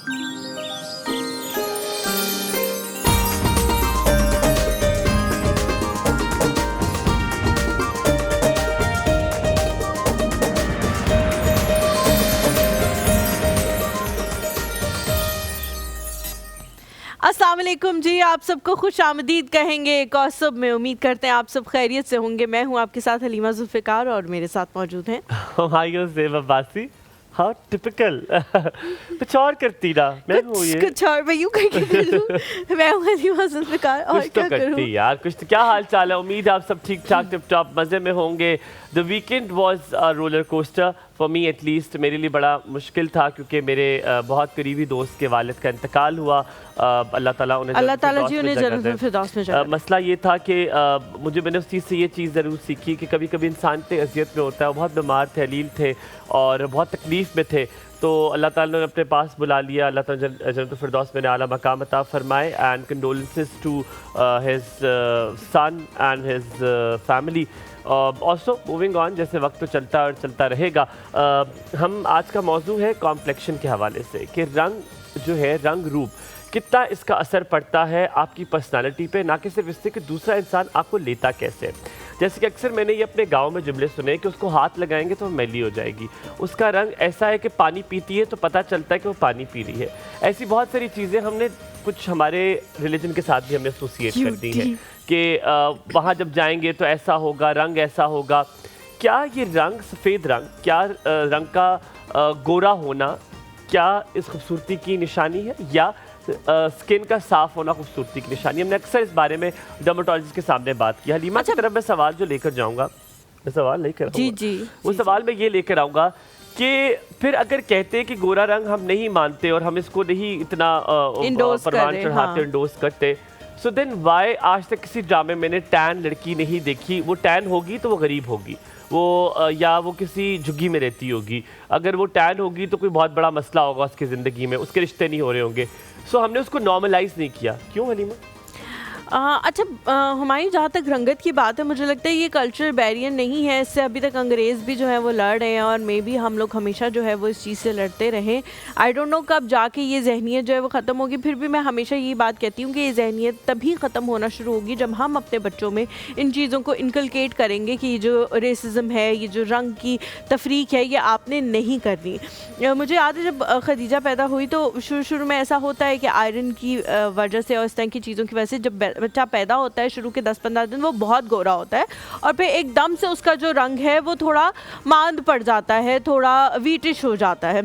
अस्सलाम वालेकुम जी, आप सबको खुश आमदीद कहेंगे कौसब में। उम्मीद करते हैं आप सब खैरियत से होंगे। मैं हूं आपके साथ हलीमा जुल्फ़िकार और मेरे साथ मौजूद हैं ज़ेब अब्बासी। हाँ टिपिकल कुछ और करती ना, मैं हूँ ये कुछ और मैं यूं करके करूं। मैं हूं हलीमा जुल्फ़िकार और कुछ तो क्या करूं करती यार, कुछ तो। क्या हाल चाल है? उम्मीद है आप सब ठीक ठाक टिप टॉप मज़े में होंगे। The weekend was a roller coaster for me at least. मेरे लिए बड़ा मुश्किल था क्योंकि मेरे बहुत करीबी दोस्त के वालिद का इंतकाल हुआ। अल्लाह ताला जी उन्हें जन्नतुल फिरदौस में जगह। मसला ये था कि मैंने उस चीज़ से ये चीज़ ज़रूर सीखी कि कभी कभी इंसान इतने अजियत में होता है। वो बहुत बीमार थे, अलील थे और बहुत तकलीफ़ में थे, तो अल्लाह ताला ने अपने पास बुला लिया। अल्लाह ताला जन्नतुल फिरदौस में आला मकाम अता फरमाए। And condolences to his son and his family. Also moving on, जैसे वक्त तो चलता और चलता रहेगा। हम आज का मौजू है कॉम्प्लेक्शन के हवाले से कि रंग जो है, रंग रूप कितना इसका असर पड़ता है आपकी पर्सनालिटी पे, ना कि सिर्फ इससे कि दूसरा इंसान आपको लेता कैसे। जैसे कि अक्सर मैंने ये अपने गांव में जुमले सुने कि उसको हाथ लगाएंगे तो मैली हो जाएगी, उसका रंग ऐसा है कि पानी पीती है तो पता चलता है कि वो पानी पी रही है। ऐसी बहुत सारी चीज़ें हमने कुछ हमारे रिलीजन के साथ भी हमने एसोसिएट कर दी हैं कि वहाँ जब जाएंगे तो ऐसा होगा, रंग ऐसा होगा। क्या ये रंग, सफ़ेद रंग, क्या रंग का गोरा होना क्या इस खूबसूरती की निशानी है, या स्किन का साफ होना खूबसूरती की निशानी? हमने अक्सर इस बारे में डर्मेटोलॉजिस्ट के सामने बात की। हलीमा की तरफ मैं सवाल जो लेकर जाऊंगा, मैं सवाल लेकर वो सवाल मैं ये लेकर आऊँगा कि फिर अगर कहते हैं कि गोरा रंग हम नहीं मानते और हम इसको नहीं इतना परवान चढ़ाते, इंडोर्स करते, सो देन वाई आज तक किसी ड्रामे में टैन लड़की नहीं देखी? वो टैन होगी तो वो गरीब होगी, वो या वो किसी झुग्गी में रहती होगी। अगर वो टैन होगी तो कोई बहुत बड़ा मसला होगा उसकी ज़िंदगी में, उसके रिश्ते नहीं हो रहे होंगे। सो हमने उसको नॉर्मलाइज नहीं किया। क्यों हलीमा? अच्छा, हमारी जहाँ तक रंगत की बात है, मुझे लगता है ये कल्चरल बैरियर नहीं है। इससे अभी तक अंग्रेज़ भी जो है वो लड़ रहे हैं और मे बी हम लोग हमेशा जो है वो इस चीज़ से लड़ते रहें। आई डोंट नो कब जाके ये जहनीत जो है वो ख़त्म होगी। फिर भी मैं हमेशा ये बात कहती हूँ कि ये जहनीत तभी ख़त्म होना शुरू होगी जब हम अपने बच्चों में इन चीज़ों को इनकलकेट करेंगे कि ये जो रेसिज्म है, ये जो रंग की तफरीक है, ये आपने नहीं करनी। मुझे याद है जब खदीजा पैदा हुई तो शुरू में ऐसा होता है कि आयरन की वजह से और इस तरह की चीज़ों की वजह से जब बच्चा पैदा होता है शुरू के 10-15 दिन वो बहुत गोरा होता है और फिर एकदम से उसका जो रंग है वो थोड़ा मांद पड़ जाता है, थोड़ा वीटिश हो जाता है।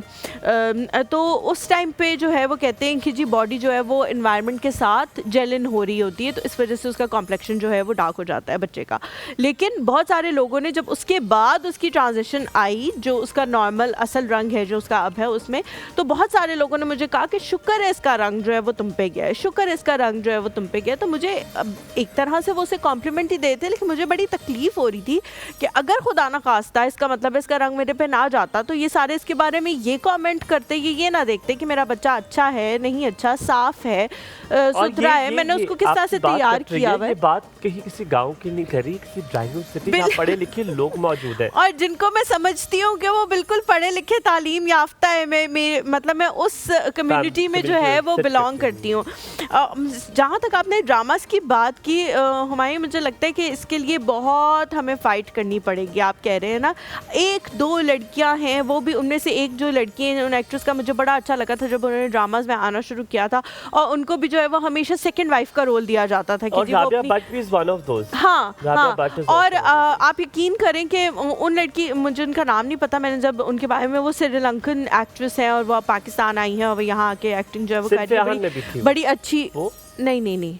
तो उस टाइम पे जो है वो कहते हैं कि जी बॉडी जो है वो एनवायरनमेंट के साथ जेलिन हो रही होती है, तो इस वजह से उसका कॉम्प्लेक्शन जो है वो डार्क हो जाता है बच्चे का। लेकिन बहुत सारे लोगों ने जब उसके बाद उसकी ट्रांजिशन आई, जो उसका नॉर्मल असल रंग है जो उसका अब है उसमें, तो बहुत सारे लोगों ने मुझे कहा कि शुक्र है इसका रंग जो है वो तुम पे गया है, शुक्र है इसका रंग जो है वो तुम पे गया। तो मुझे एक तरह से वो उसे कॉम्प्लीमेंट ही देते, लेकिन मुझे बड़ी तकलीफ हो रही थी कि अगर खुदा ना खास्ता इसका मतलब इसका रंग मेरे पे ना जाता तो ये सारे इसके बारे में ये कमेंट करते, ये ना देखते कि मेरा बच्चा अच्छा है, नहीं अच्छा, साफ है, सुथरा है, मैंने उसको किस तरह से तैयार किया हुआ है। बात कहीं किसी गांव की नहीं करी, किसी ड्राइविंग सिटी में पढ़े लिखे लोग मौजूद है और जिनको मैं समझती हूँ कि वो बिल्कुल पढ़े लिखे तालीम याफ्ता है। मैं उस कम्युनिटी में जो है वो बिलोंग करती हूँ। जहाँ तक आपने ड्रामास की बात की हुमायूं, मुझे लगता है कि इसके लिए बहुत हमें फ़ाइट करनी पड़ेगी। आप कह रहे हैं ना, 1-2 लड़कियां हैं, वो भी उनमें से एक जो लड़की है, उन एक्ट्रेस का मुझे बड़ा अच्छा लगा था जब उन्होंने ड्रामास में आना शुरू किया था और उनको भी जो है वो हमेशा सेकंड वाइफ का रोल दिया जाता था कि वो अपनी हाँ। और आप यकीन करें कि उन लड़की, मुझे उनका नाम नहीं पता, मैंने जब उनके बारे में, वो श्रीलंकन एक्ट्रेस है और वो पाकिस्तान आई है और वो यहाँ आके एक्टिंग जो है वो कर रही है, बड़ी अच्छी। नहीं,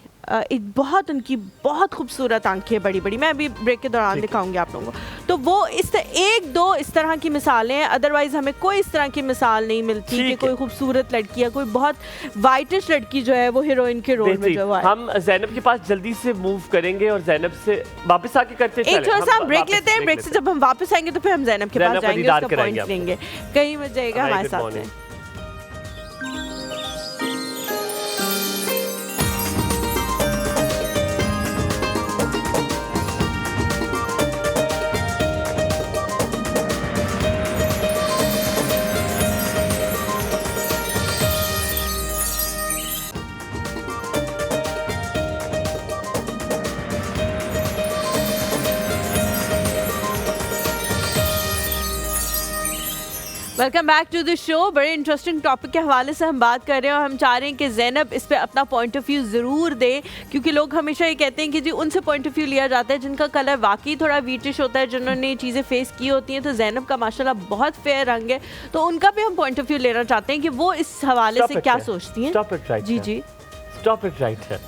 बहुत उनकी बहुत खूबसूरत आंखें बड़ी बड़ी, मैं अभी ब्रेक के दौरान दिखाऊंगी आप लोगों को। तो वो 1-2 इस तरह की मिसालें हैं, अदरवाइज हमें कोई इस तरह की मिसाल नहीं मिलती कि कोई खूबसूरत लड़की या कोई बहुत वाइटिश लड़की जो है वो हीरोइन के रोल में जो है। हम ज़ैनब के पास जल्दी से मूव करेंगे और ज़ैनब से वापस आके करते हैं। एक थोड़ा सा हम ब्रेक लेते हैं, ब्रेक से जब हम वापस आएंगे तो फिर हम ज़ैनब के पास जाएंगे, उसका पॉइंट लेंगे। कहीं मत जाएगा हमारे साथ। Welcome back to the show. बड़े इंटरेस्टिंग टॉपिक के हवाले से हम बात कर रहे हैं और हम चाह रहे हैं कि ज़ैनब इस पे अपना पॉइंट ऑफ व्यू ज़रूर दे, क्योंकि लोग हमेशा ये कहते हैं कि जी उनसे पॉइंट ऑफ व्यू लिया जाता है जिनका कलर वाकई थोड़ा वीटिश होता है, जिन्होंने ये चीज़ें फेस की होती हैं। तो ज़ैनब का माशाल्लाह बहुत फेयर रंग है, तो उनका भी हम पॉइंट ऑफ व्यू लेना चाहते हैं कि वो इस हवाले से क्या सोचती हैं। जी जी, स्टॉप इट राइट है।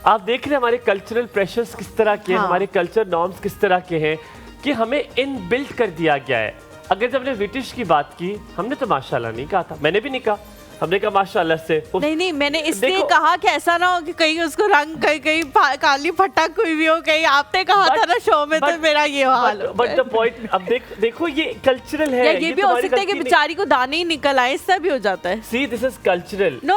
आप देख रहे हैं हमारे कल्चरल प्रेशर्स किस तरह के हैं, हमारे कल्चर नॉर्म्स किस तरह के हैं कि हमें इन बिल्ट कर दिया गया है। अगर जब हमने ब्रिटिश की बात की, हमने तो माशाल्लाह नहीं कहा था, मैंने भी नहीं कहा, हमने कहा माशाल्लाह से। नहीं, मैंने इसलिए कहा कि ऐसा ना हो कि कहीं उसको रंग कहीं काली फटक हुई भी हो, कहीं आपने कहा था ना शो में, तो मेरा ये हाल। बट द पॉइंट, अब देखो ये कल्चरल है, ये भी हो सकता है कि बेचारी को दाने ही निकल आए, इससे भी हो जाता है। See this is cultural. No,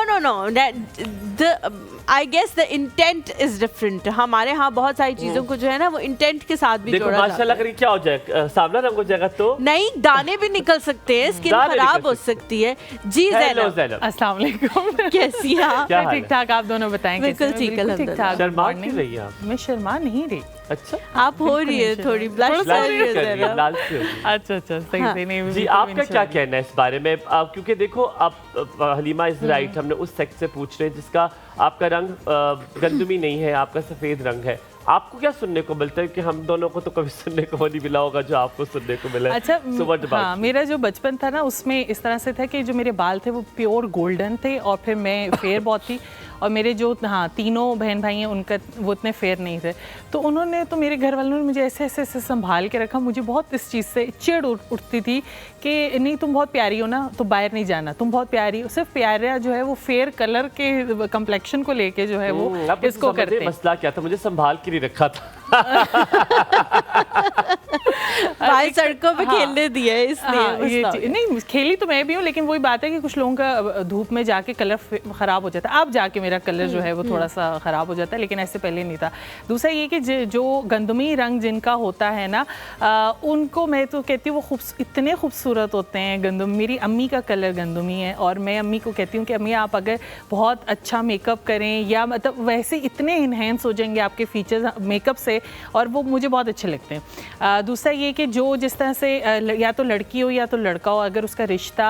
I guess the intent is different. हमारे यहाँ बहुत सारी चीजों को जो है ना वो इंटेंट के साथ भी जोड़ा जाता है। माशाल्लाह करके क्या हो जाए, सांवला रंग हो जाएगा तो नहीं, दाने भी निकल सकते हैं, स्किन खराब हो सकती है। जी ज़ैनब, अस्सलाम वालेकुम। कैसी हैं आप? ठीक ठाक, आप दोनों बताएं। बिल्कुल ठीक ठाक। शर्मा क्यों रही हैं आप? मैं शर्मा नहीं रही। अच्छा, आप हो रही है थोड़ी ब्लश कर रही है। अच्छा, सही नहीं। जी, आपका क्या कहना है इस बारे में? आप क्योंकि देखो, आप हलीमा इज राइट, हमने उस सेक्स से पूछ रहे हैं जिसका आपका रंग गंदमी नहीं है, आपका सफेद रंग है। आपको क्या सुनने को मिलता है कि हम दोनों को तो कभी सुनने को नहीं मिला होगा जो आपको सुनने को मिला है? अच्छा, हाँ, मेरा जो बचपन था ना उसमें इस तरह से था कि जो मेरे बाल थे वो प्योर गोल्डन थे, और फिर मैं फेयर बहुत थी, और मेरे जो तीनों बहन भाई हैं उनका वो इतने फेयर नहीं थे। तो उन्होंने तो मेरे घर वालों ने मुझे ऐसे संभाल के रखा। मुझे बहुत इस चीज़ से चिढ़ उठती थी कि नहीं, तुम बहुत प्यारी हो ना, तो बाहर नहीं जाना, तुम बहुत प्यारी हो। सिर्फ प्यारा जो है वो फेयर कलर के कम्प्लेक्शन को लेके जो है वो इसको करते हैं। मसला क्या था? मुझे संभाल के नहीं रखा था। भाई सड़कों पे खेलने दिया इसलिए। ये नहीं, खेली तो मैं भी हूँ, लेकिन वही बात है कि कुछ लोगों का धूप में जाके कलर खराब हो जाता है। अब जाके मेरा कलर जो है वो थोड़ा सा खराब हो जाता है, लेकिन ऐसे पहले नहीं था। दूसरा ये कि जो गंदमी रंग जिनका होता है ना, उनको मैं तो कहती हूँ वो इतने खूबसूरत होते हैं। गंदम, मेरी अम्मी का कलर गंदमी है, और मैं अम्मी को कहती हूँ कि अम्मी आप अगर बहुत अच्छा मेकअप करें, या मतलब वैसे इतने इन्हेंस हो जाएंगे आपके फीचर्स मेकअप से, और वो मुझे बहुत अच्छे लगते हैं। दूसरा ये कि जो जिस तरह से या तो लड़की हो या तो लड़का हो, अगर उसका रिश्ता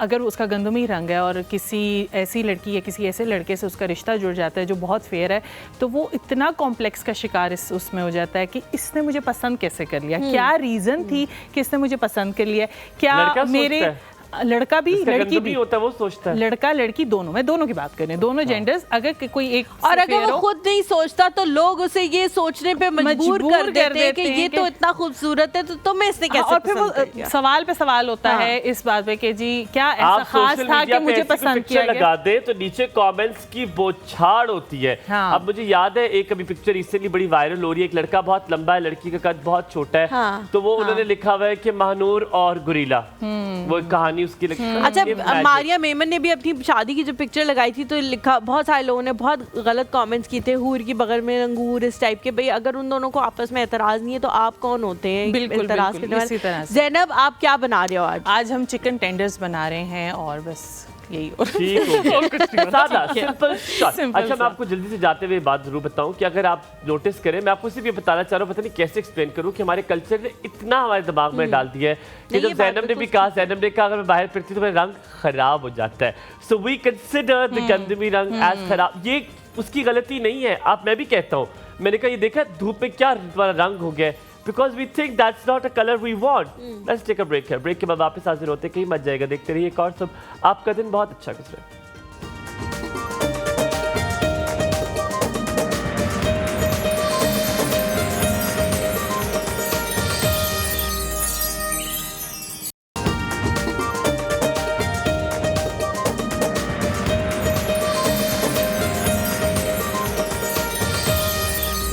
अगर उसका गंदमी रंग है और किसी ऐसी लड़की या किसी ऐसे लड़के से उसका रिश्ता जुड़ जाता है जो बहुत फेयर है, तो वो इतना कॉम्प्लेक्स का शिकार उसमें हो जाता है कि इसने मुझे पसंद कैसे कर लिया, क्या रीज़न थी कि इसने मुझे पसंद कर लिया, क्या मेरे लड़का भी लड़की भी होता है, वो सोचता है। लड़का लड़की दोनों, मैं दोनों की बात कर रही हूँ, दोनों जेंडर्स। अगर कोई एक, और अगर वो खुद नहीं सोचता तो लोग उसे ये सोचने पे मजबूर कर देते हैं कि ये तो इतना खूबसूरत है, तो तुम्हें इसने कैसे पसंद किया? और फिर वो सवाल पे सवाल होता है इस बात पे कि जी क्या ऐसा खास था कि मुझे पसंद किया गया। लगा दे तो नीचे कमेंट्स की बौछार होती है। अब मुझे याद है एक अभी पिक्चर रिसेंटली बड़ी वायरल हो रही है, एक लड़का बहुत लंबा है, लड़की का कद बहुत छोटा है, तो वो उन्होंने लिखा हुआ है कि महानूर और गुरीला, वो कहानी उसकी। अच्छा, मारिया मेमन ने भी अपनी शादी की जो पिक्चर लगाई थी तो लिखा, बहुत सारे लोगों ने बहुत गलत कमेंट्स किए थे, हूर की बगल में अंगूर, इस टाइप के। भाई अगर उन दोनों को आपस में एतराज नहीं है तो आप कौन होते हैं? बिल्कुल, इसी तरह से। ज़ैनब, आप क्या बना रहे हो आज? आज हम चिकन टेंडर्स बना रहे हैं, और बस यही सादा सिंपल शॉट। अच्छा, मैं आपको जल्दी से जाते हुए बात जरूर बताऊं कि अगर आप नोटिस करें, मैं आपको सिर्फ ये बताना चाह रहा हूँ, पता नहीं कैसे एक्सप्लेन करूं कि हमारे कल्चर ने इतना हमारे दिमाग में डाल दिया है कि जब ज़ैनब ने भी कहा, ज़ैनब ने कहा अगर मैं बाहर फिरती तो मेरा रंग खराब हो जाता है। सो वी कंसिडर द गंदमी रंग एज खराब। ये उसकी गलती नहीं है, मैं भी कहता हूँ, मैंने कहा ये देखा धूप में क्या तुम्हारा रंग हो गया, because we think that's not a color we want. Let's take a break here. Break के बाद वापस हाजिर होते हैं, कहीं मत जाएगा, देखते रहिए एक और सब। आपका दिन बहुत अच्छा गुजरे।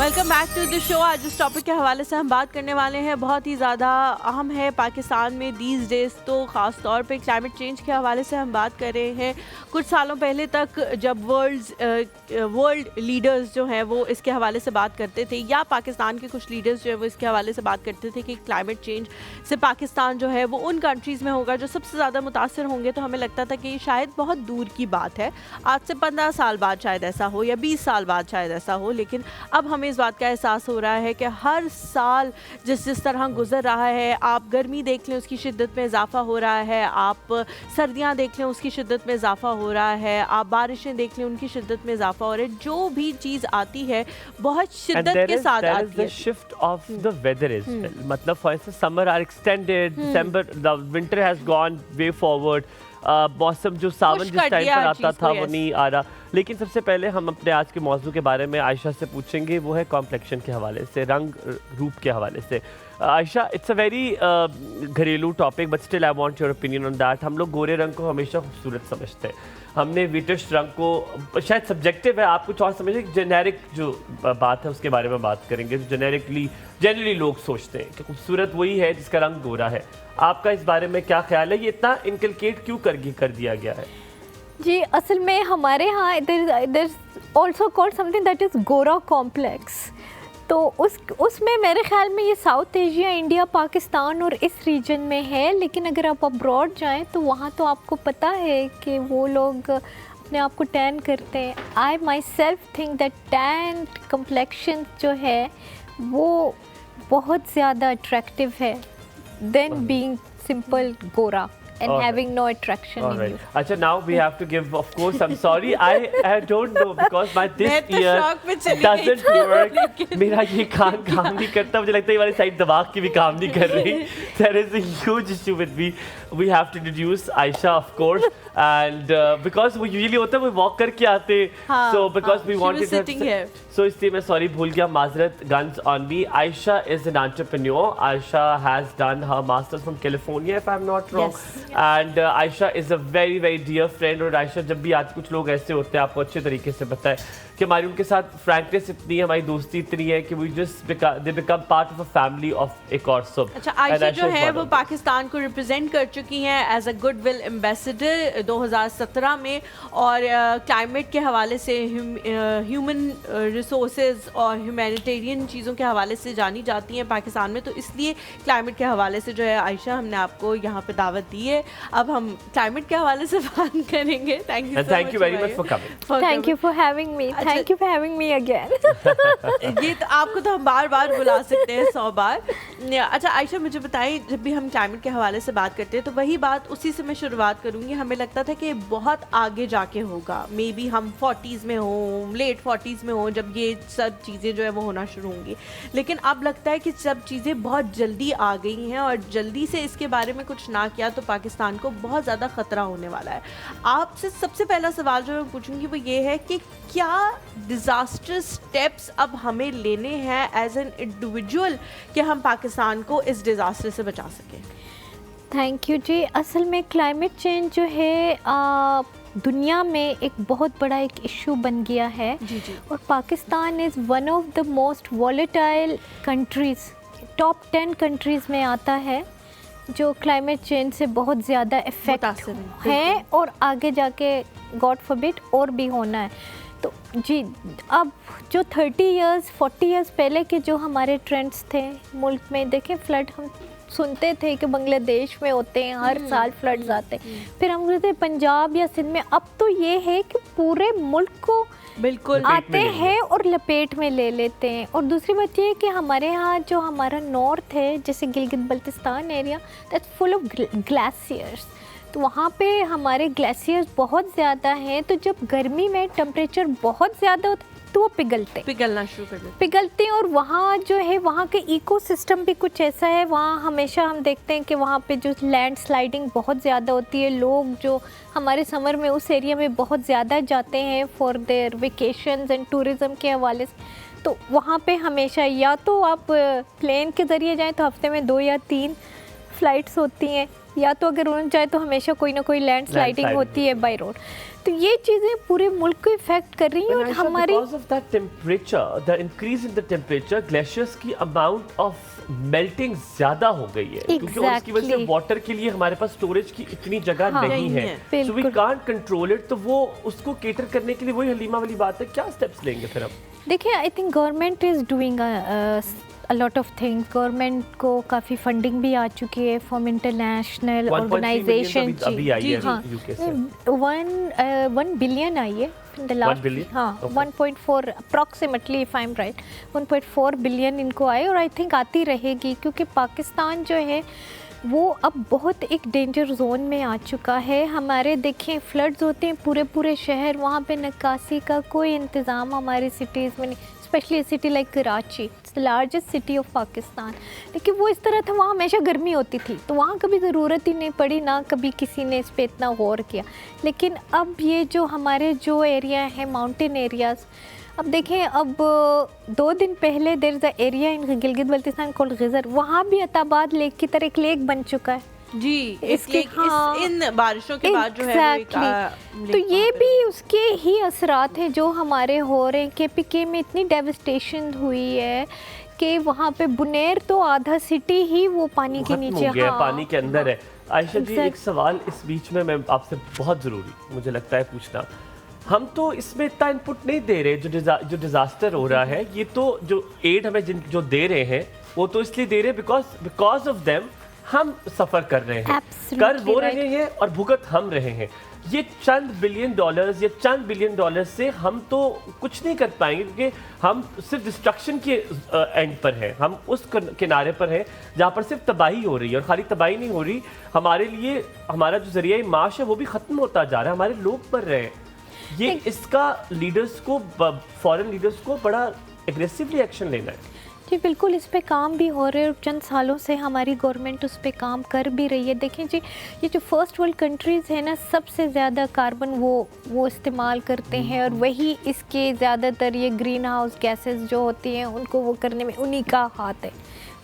Welcome back to the show. आज इस टॉपिक के हवाले से हम बात करने वाले हैं, बहुत ही ज़्यादा अहम है पाकिस्तान में दीज डेज, तो ख़ास तौर पे क्लाइमेट चेंज के हवाले से हम बात कर रहे हैं। कुछ सालों पहले तक जब वर्ल्ड लीडर्स जो हैं वो इसके हवाले से बात करते थे, या पाकिस्तान के कुछ लीडर्स जो है वो इसके हवाले से बात करते थे कि क्लाइमेट चेंज से पाकिस्तान जो है वो उन कंट्रीज़ में होगा जो सबसे ज़्यादा मुतासर होंगे, तो हमें लगता था कि शायद बहुत दूर की बात है, आज से 15 साल बाद शायद ऐसा हो या 20 साल बाद शायद ऐसा हो। लेकिन अब हमें इस बात का एहसास हो रहा है कि हर साल जिस जिस तरह गुजर रहा है, आप गर्मी देख लें उसकी शिद्दत में इजाफा हो रहा है, आप सर्दियाँ देख लें उसकी शिद्दत में इजाफा हो रहा है, आप बारिशें देख लें उनकी शिद्दत में इजाफा हो रहा है। जो भी चीज़ आती है बहुत शिद्दत के साथ आती है। Shift of the weather is मतलब for instance summer are extended, December the winter has gone way forward, मौसम जो सावन जिस टाइम पर आता था वो नहीं आ रहा। लेकिन सबसे पहले हम अपने आज के मौजू के बारे में आयशा से पूछेंगे, वो है कॉम्प्लेक्शन के हवाले से, रंग रूप के हवाले से। आयशा, इट्स अ वेरी घरेलू topic but still I want your opinion on that. हम लोग गोरे रंग को हमेशा खूबसूरत समझते हैं, हमने विटिश रंग को शायद सब्जेक्टिव है, आप कुछ और समझे, जेनेरिक जो बात है उसके बारे में बात करेंगे। जनरली लोग सोचते हैं कि खूबसूरत वही है जिसका रंग गोरा है। आपका इस बारे में क्या ख्याल है, ये इतना इनकलकेट क्यों कर दिया गया है? जी, असल में हमारे यहाँ इधर also called something that is गोरा कॉम्प्लेक्स। तो उसमें मेरे ख्याल में ये साउथ एशिया, इंडिया, पाकिस्तान और इस रीजन में है, लेकिन अगर आप अब्रॉड जाएं तो वहाँ तो आपको पता है कि वो लोग अपने आप को टैन करते हैं। I myself think that tan complexion जो है वो बहुत ज़्यादा अट्रैक्टिव है देन बीइंग सिंपल गोरा and having no attraction in you. अच्छा, now we have to give, of course, I'm sorry, I don't know because my this ear doesn't work. मेरा ये कान काम नहीं करता, मुझे लगता है ये वाली साइड दिमाग की भी काम नहीं कर रही। There is a huge issue with me. We have to introduce Aisha, of course, and because वो usually होता है वो walk करके आते, so because we wanted her, so इसलिए मैं sorry भूल गया, माजरत, guns on me. Aisha is an entrepreneur. Aisha has done her masters from California, if I'm not wrong. And Aisha is a very very dear friend. और Aisha जब भी आती, कुछ लोग ऐसे होते हैं, आपको अच्छे तरीके से पता है कि हमारी उनके साथ फ्रैंकनेस इतनी है, हमारी दोस्ती इतनी है कि we just they become part of a family of एक और सब। अच्छा, आयशा जो है वो पाकिस्तान को रिप्रेजेंट कर चुकी हैं एज अ गुडविल एम्बेसडर 2017 में, और क्लाइमेट के हवाले से, ह्यूमन रिसोर्सेज और ह्यूमैनिटेरियन चीज़ों के हवाले से जानी जाती हैं पाकिस्तान में। तो इसलिए क्लाइमेट के हवाले से जो है आयशा, हमने आपको यहाँ पे दावत दी है। अब हम क्लाइमेट के हवाले से बात करेंगे। Thank you very much for coming. Thank you for having me. Thank you for having me again. ये तो आपको तो हम बार बार बुला सकते हैं 100 बार। अच्छा आयशा, मुझे बताएं, जब भी हम क्लाइमेट के हवाले से बात करते हैं तो वही बात उसी से मैं शुरुआत करूँगी। हमें लगता था कि बहुत आगे जाके होगा, मे बी हम 40s में हों, लेट 40s में हों, जब ये सब चीज़ें जो है वो होना शुरू होंगी। लेकिन अब लगता है कि सब चीज़ें बहुत जल्दी आ गई हैं, और जल्दी से इसके बारे में कुछ ना किया तो पाकिस्तान को बहुत ज़्यादा ख़तरा होने वाला है। आपसे सबसे पहला सवाल जो मैं पूछूंगी वो ये है कि क्या डिज़ास्टर स्टेप्स अब हमें लेने हैं एज एन इंडिविजुअल कि हम पाकिस्तान को इस डिज़ास्टर से बचा सकें? थैंक यू जी। असल में क्लाइमेट चेंज जो है दुनिया में एक बहुत बड़ा एक इशू बन गया है जी। और Pakistan is one of the most volatile countries, top 10 countries में आता है जो क्लाइमेट चेंज से बहुत ज़्यादा इफ़ेक्ट है और आगे जाके गॉड फॉरबिड और भी होना है। तो जी, अब जो 30 इयर्स 40 इयर्स पहले के जो हमारे ट्रेंड्स थे मुल्क में, देखें फ्लड हम सुनते थे कि बांग्लादेश में होते हैं, हर साल फ्लड्स आते हैं, फिर हम कहते पंजाब या सिंध में। अब तो ये है कि पूरे मुल्क को बिल्कुल आते हैं और लपेट में ले लेते हैं। और दूसरी बात ये है कि हमारे यहाँ जो हमारा नॉर्थ है, जैसे Gilgit Baltistan area, that's full of glaciers. तो वहाँ पे हमारे ग्लेशियर्स बहुत ज़्यादा हैं, तो जब गर्मी में टेम्परेचर बहुत ज़्यादा होता है तो वो पिघलना शुरू कर देते, पिघलते हैं। और वहाँ जो है वहाँ के इकोसिस्टम भी कुछ ऐसा है, वहाँ हमेशा हम देखते हैं कि वहाँ पे जो लैंड स्लाइडिंग बहुत ज़्यादा होती है। लोग जो हमारे समर में उस एरिया में बहुत ज़्यादा जाते हैं for their vacations and tourism के हवाले से, तो वहाँ पे हमेशा या तो आप प्लेन के ज़रिए जाएँ तो हफ्ते में 2 या 3 फ़्लाइट्स होती हैं, या तो अगर उड़ जाए तो हमेशा कोई ना कोई लैंड स्लाइडिंग होती है बाय रोड। तो ये चीज़ें पूरे मुल्क को इफेक्ट कर रही हैं। और हमारी because of that temperature, the increase in the temperature, glaciers की amount of melting ज़्यादा हो गई है, क्योंकि उसकी वजह से वाटर के लिए हमारे पास स्टोरेज की इतनी जगह नहीं है, so we can't control it। तो वो उसको केटर करने के लिए वही हलीमा वाली बात है, क्या स्टेप्स लेंगे फिर हम? देखिए, I think government is doing a lot of things, government को काफ़ी फंडिंग भी आ चुकी है फ्रॉम इंटरनेशनल 1.3 ऑर्गेनाइजेशन। मिलियन तो अभी आई है हाँ, यूके से। 1 बिलियन आई है in the 1 last, billion? हाँ, Okay. 1.4 approximately, if I am right, 1.4 billion इनको आए और आई थिंक आती रहेगी, क्योंकि पाकिस्तान जो है वो अब बहुत एक डेंजर जोन में आ चुका है। हमारे देखें फ्लड्स होते हैं पूरे पूरे शहर, वहाँ पे निकासी का कोई इंतज़ाम हमारी सिटीज़ में नहीं, specially city like Karachi, it's the largest city of Pakistan. लेकिन वो इस तरह था, वहाँ हमेशा गर्मी होती थी, तो वहाँ कभी ज़रूरत ही नहीं पड़ी, ना कभी किसी ने इस पर इतना गौर किया। लेकिन अब ये जो हमारे जो एरिया है माउंटेन एरियाज़, अब देखें, अब 2 दिन पहले there is a area in Gilgit Baltistan called Ghizer, वहाँ भी अताबाद लेक की तरह एक लेक बन चुका है जी। इसके, हाँ, इन बारिशों के बाद जो है वो एक, तो ये भी उसके ही असरात हैं जो हमारे हो रहे हैं। KPK में इतनी डेविस्टेशन हुई है कि वहाँ पे बुनेर तो आधा सिटी ही वो पानी के खत्म नीचे, हो गया, हाँ, पानी के अंदर है। आयशा जी, एक सवाल इस बीच में मैं आपसे बहुत ज़रूरी मुझे लगता है पूछना, हम तो इसमें इतना इनपुट नहीं दे रहे, जो डिज़ास्टर हो रहा है, ये तो जो एड हमें जो दे रहे हैं वो तो इसलिए दे रहे हैं बिकॉज ऑफ देम हम सफ़र कर रहे हैं, कर वो रहे हैं और भुगत हम रहे हैं। ये चंद बिलियन डॉलर्स या चंद बिलियन डॉलर्स से हम तो कुछ नहीं कर पाएंगे, क्योंकि हम सिर्फ डिस्ट्रक्शन के एंड पर हैं, हम उस किनारे पर हैं जहाँ पर सिर्फ तबाही हो रही है। और खाली तबाही नहीं हो रही, हमारे लिए हमारा जो जरिया माश है वो भी ख़त्म होता जा रहा है, हमारे लोग मर रहे हैं। ये इसका लीडर्स को, फॉरेन लीडर्स को बड़ा एग्रेसिवली एक्शन लेना है। जी बिल्कुल, इस पे काम भी हो रहे हैं और चंद सालों से हमारी गवर्नमेंट उस पे काम कर भी रही है। देखें जी, ये जो फर्स्ट वर्ल्ड कंट्रीज़ है ना, सबसे ज़्यादा कार्बन वो इस्तेमाल करते हैं, और वही इसके ज़्यादातर ये ग्रीन हाउस गैसेस जो होती हैं उनको वो करने में उन्हीं का हाथ है,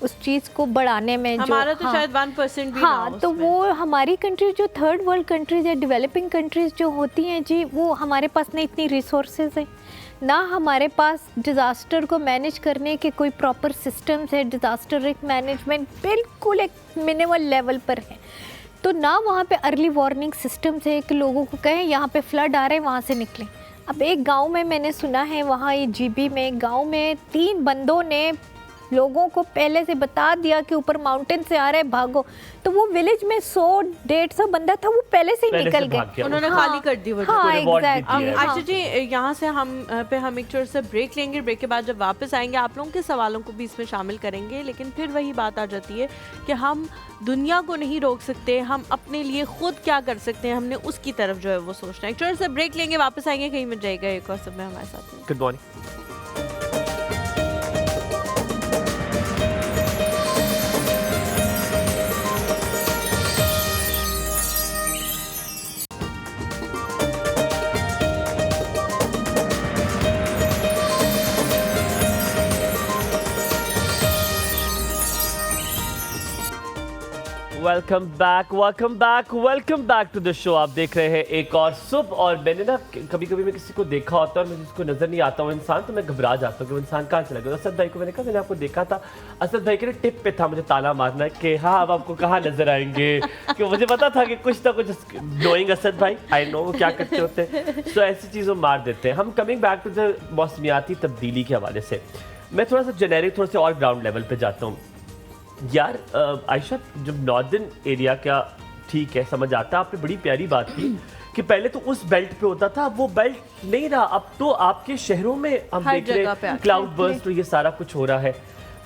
उस चीज़ को बढ़ाने में। हमारा जो, तो शायद 1% भी हाँ, ना तो वो हमारी कंट्री जो थर्ड वर्ल्ड कंट्रीज़ या डेवलपिंग कंट्रीज़ जो होती हैं जी, वो हमारे पास ना इतनी रिसोर्सेज हैं, ना हमारे पास डिज़ास्टर को मैनेज करने के कोई प्रॉपर सिस्टम्स है, डिज़ास्टर रिस्क मैनेजमेंट बिल्कुल एक मिनिमल लेवल पर है, तो ना वहाँ पे अर्ली वार्निंग सिस्टम्स है कि लोगों को कहें यहाँ पे फ्लड आ रहे हैं वहाँ से निकलें। अब एक गांव में मैंने सुना है, वहाँ ये GB में गांव में 3 बंदों ने लोगों को पहले से बता दिया कि ऊपर माउंटेन से आ रहे हैं, भागो, तो वो विलेज में 100-150 बंदा था, वो पहले से ही निकल गए, उन्होंने हाँ, खाली कर दी वो हाँ, जगह। exactly, हाँ। आयशा जी, यहाँ से हम एक छोटे से ब्रेक लेंगे, ब्रेक के बाद जब वापस आएंगे आप लोगों के सवालों को भी इसमें शामिल करेंगे, लेकिन फिर वही बात आ जाती है कि हम दुनिया को नहीं रोक सकते, हम अपने लिए खुद क्या कर सकते हैं, हमने उसकी तरफ जो है वो सोचना है। एक छोटे से ब्रेक लेंगे, वापस आएंगे, कहीं मत जाएगा, एक और सब में हमारे साथ। Good morning. Welcome back to the show. आप देख रहे हैं एक और सुबह, और मैंने ना कभी कभी मैं किसी को देखा होता है और मैं जिसको नजर नहीं आता हूँ इंसान, तो मैं घबरा जाता हूँ कि वो इंसान कहाँ चला गया। असद भाई को मैंने कहा, मैंने आपको देखा था, असद भाई के टिप पे था मुझे ताला मारना कि हाँ अब आपको कहाँ नजर आएंगे, कि मुझे पता था कि कुछ ना कुछ नोइंग असद भाई, आई नो वो क्या करते होते हैं, तो ऐसी चीज़ों मार देते हैं। हम कमिंग बैक टू द मौसमियाती तब्दीली के हवाले से मैं थोड़ा सा जेनेरिक, थोड़ा सा और ग्राउंड लेवल पे जाता हूँ। यार आयशा, जब नॉर्दर्न एरिया का ठीक है समझ आता, आपने बड़ी प्यारी बात की कि पहले तो उस बेल्ट पे होता था, अब वो बेल्ट नहीं रहा, अब तो आपके शहरों में हम देख रहे हैं क्लाउड बर्स्ट, ये सारा कुछ हो रहा है।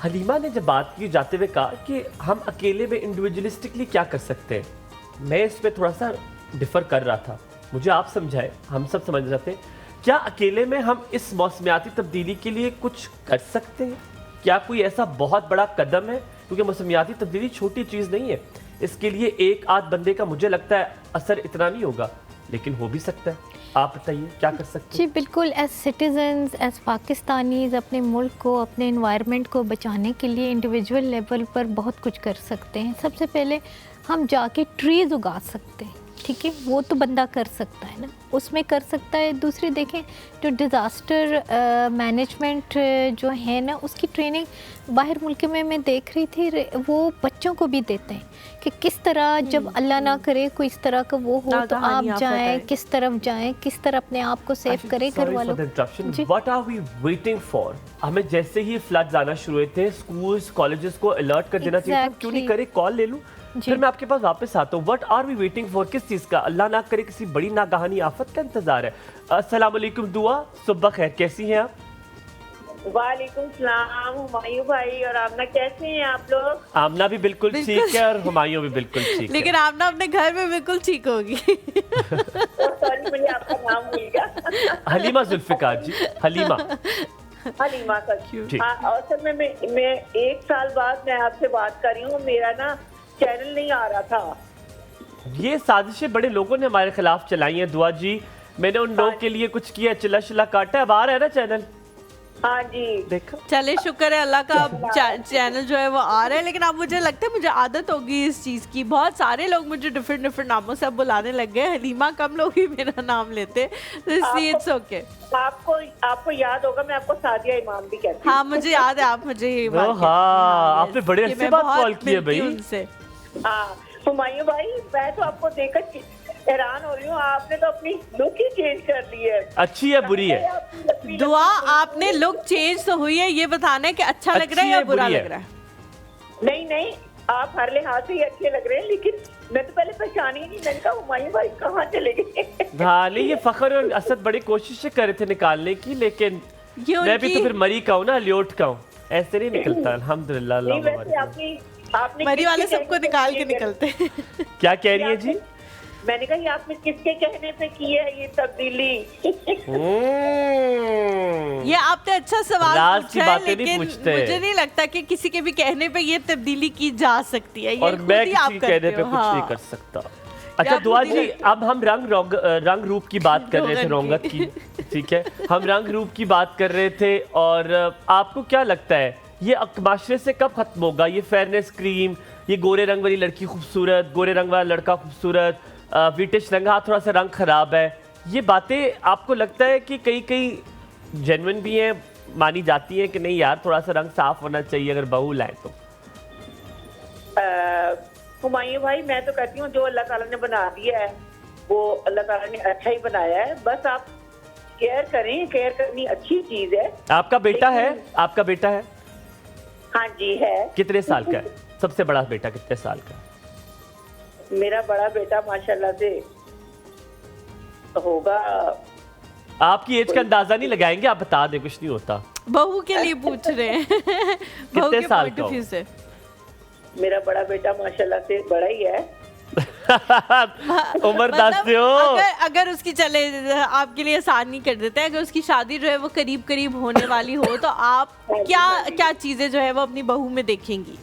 हलीमा ने जब बात की जाते हुए कहा कि हम अकेले में इंडिविजुअलिस्टिकली क्या कर सकते हैं, मैं इस पर थोड़ा सा डिफर कर रहा था, मुझे आप समझाएं, हम सब समझ जाते हैं क्या अकेले में हम इस मौसमियाती तब्दीली के लिए कुछ कर सकते हैं? क्या कोई ऐसा बहुत बड़ा कदम है? क्योंकि मौसमियाती तब्दीली छोटी चीज़ नहीं है, इसके लिए एक आध बंदे का मुझे लगता है असर इतना नहीं होगा, लेकिन हो भी सकता है। आप बताइए क्या कर सकते हैं? जी बिल्कुल, एज सिटीजन्स, एज पाकिस्तानीज अपने मुल्क को, अपने इन्वायरमेंट को बचाने के लिए इंडिविजुअल लेवल पर बहुत कुछ कर सकते हैं। सबसे पहले हम जाके ट्रीज़ उगा सकते हैं। ठीक है, वो तो बंदा कर सकता है ना, उसमें कर सकता है। दूसरी देखें, जो डिज़ास्टर मैनेजमेंट जो है ना, उसकी ट्रेनिंग बाहर मुल्क में मैं देख रही थी, वो बच्चों को भी देते हैं कि किस तरह जब अल्लाह ना करे कोई इस तरह का वो हो तो आप जाएं, किस तरफ जाएं, किस तरह अपने आप को सेव करें घर वालों। What are we waiting for? हमें जैसे ही फ्लड्स आना शुरू हुए थे, स्कूल्स कॉलेजेस को अलर्ट कर देना चाहिए था, क्यों नहीं करे? कॉल ले लूं, फिर मैं आपके पास वापस आता हूँ। What are we waiting for? किस चीज़ का? अल्लाह ना करे किसी बड़ी नागहानी आफत का इंतजार है। अस्सलाम वालेकुम दुआ, सुबह खैर, कैसी हैं आप? वालेकुम सलाम हुमायूं भाई और आमना, कैसे हैं आप लोग? आमना भी बिल्कुल ठीक है और हुमायूं भी बिल्कुल ठीक है, लेकिन आमना अपने घर में बिल्कुल ठीक होगी। सॉरी, मुझे आपका नाम भूल गया। हलीमा जुल्फिकार जी, हलीमा। हलीमा का ठीक। हाँ, और सर मैं 1 साल बाद मैं आपसे बात कर रही हूँ, मेरा ना चैनल नहीं आ रहा था। ये साजिशें बड़े लोगों ने हमारे खिलाफ चलाई हैं दुआ जी, मैंने उन लोगों के लिए कुछ किया, चिल्ला चिल्ला काटा, अब आ रहा है ना चैनल? हाँ जी, देखा, चले शुक्र है अल्लाह का, अब चैनल जो है वो आ रहा है। लेकिन अब मुझे लगता है मुझे आदत होगी इस चीज़ की, बहुत सारे लोग मुझे डिफरेंट नामों से अब बुलाने लग गए, हलीमा कम लोग ही मेरा नाम लेते, तो इसलिए इट्स ओके। आपको याद होगा, मैं आपको सादिया इमाम भी कहती हूँ। हाँ मुझे याद है, आप मुझे ये बात कहती हैं। हाँ, आपने बड़े कि अच्छे मैं बात बहुत कॉल की है मिलती हूँ भाई। उनसे। हाँ हुमायूं भाई, मैं तो आपको देखकर हैरान हो रही हूँ, आपने तो अपनी लुक ही चेंज कर ली है। अच्छी है बुरी है? दुआ, आपने लुक चेंज तो हुई है, ये बताना है कि अच्छा लग रहा है या बुरा लग रहा है? नहीं, आप हर लिहाज से ही अच्छे लग रहे हैं, लेकिन मैं तो पहले पहचानी ही नहीं, मैंने कहा हुमायूं भाई कहाँ चले गए? हाँ नहीं, ये फखर और असद बड़ी कोशिशें कर रहे थे निकालने की, लेकिन मैं भी तो फिर मरी का हूँ ना, लियोट का हूँ, ऐसे नहीं निकलता। अल्हम्दुलिल्लाह। नहीं, वैसे आपने मरी वाले सबको निकाल के निकलते हैं। क्या कह रही है जी? मैंने कहा ये आपने किसके कहने पे की है ये तब्दीली? ये आपने अच्छा सवाल राज की पूछा है, बातें नहीं लेकिन पूछते। मुझे नहीं लगता कि किसी के भी कहने पे ये तब्दीली की जा सकती है, ये और खुद मैं ही आप किसी करते कहने पे हो। कुछ हाँ। नहीं कर सकता। अच्छा दुआ जी, अब हम रंग रूप की बात कर रहे थे, रंगत की, ठीक है, हम रंग रूप की बात कर रहे थे, और आपको क्या लगता है ये माशरे से कब खत्म होगा? ये फेयरनेस क्रीम, ये गोरे रंग वाली लड़की खूबसूरत, गोरे रंग वाला लड़का खूबसूरत, ब्रिटिश रंग, हाँ थोड़ा सा रंग खराब है, ये बातें आपको लगता है कि कहीं जेन्युइन भी हैं, मानी जाती है कि नहीं यार थोड़ा सा रंग साफ होना चाहिए अगर बहू लाए तो? हुमायूं भाई, मैं तो कहती हूँ जो अल्लाह ताला ने बना दिया है वो अल्लाह ताला ने अच्छा ही बनाया है, बस आप केयर करें, केयर करनी अच्छी चीज है। आपका बेटा है? आपका बेटा है? हाँ जी है। कितने साल का है? सबसे बड़ा बेटा कितने साल का? मेरा बड़ा बेटा माशाल्लाह से होगा। आपकी एज का अंदाजा नहीं लगाएंगे, आप बता दें, कुछ नहीं होता। बहू के लिए पूछ रहे हैं। बहू कितने के साल point का of हो? view से। मेरा बड़ा बेटा माशाल्लाह से बड़ा ही है। उम्र दस से हो। अगर उसकी चले आपके लिए आसान नहीं कर देते हैं, अगर उसकी शादी जो है वो करीब करीब होने वाली हो तो आप क्या चीजें जो है वो अपनी बहू में देखेंगी?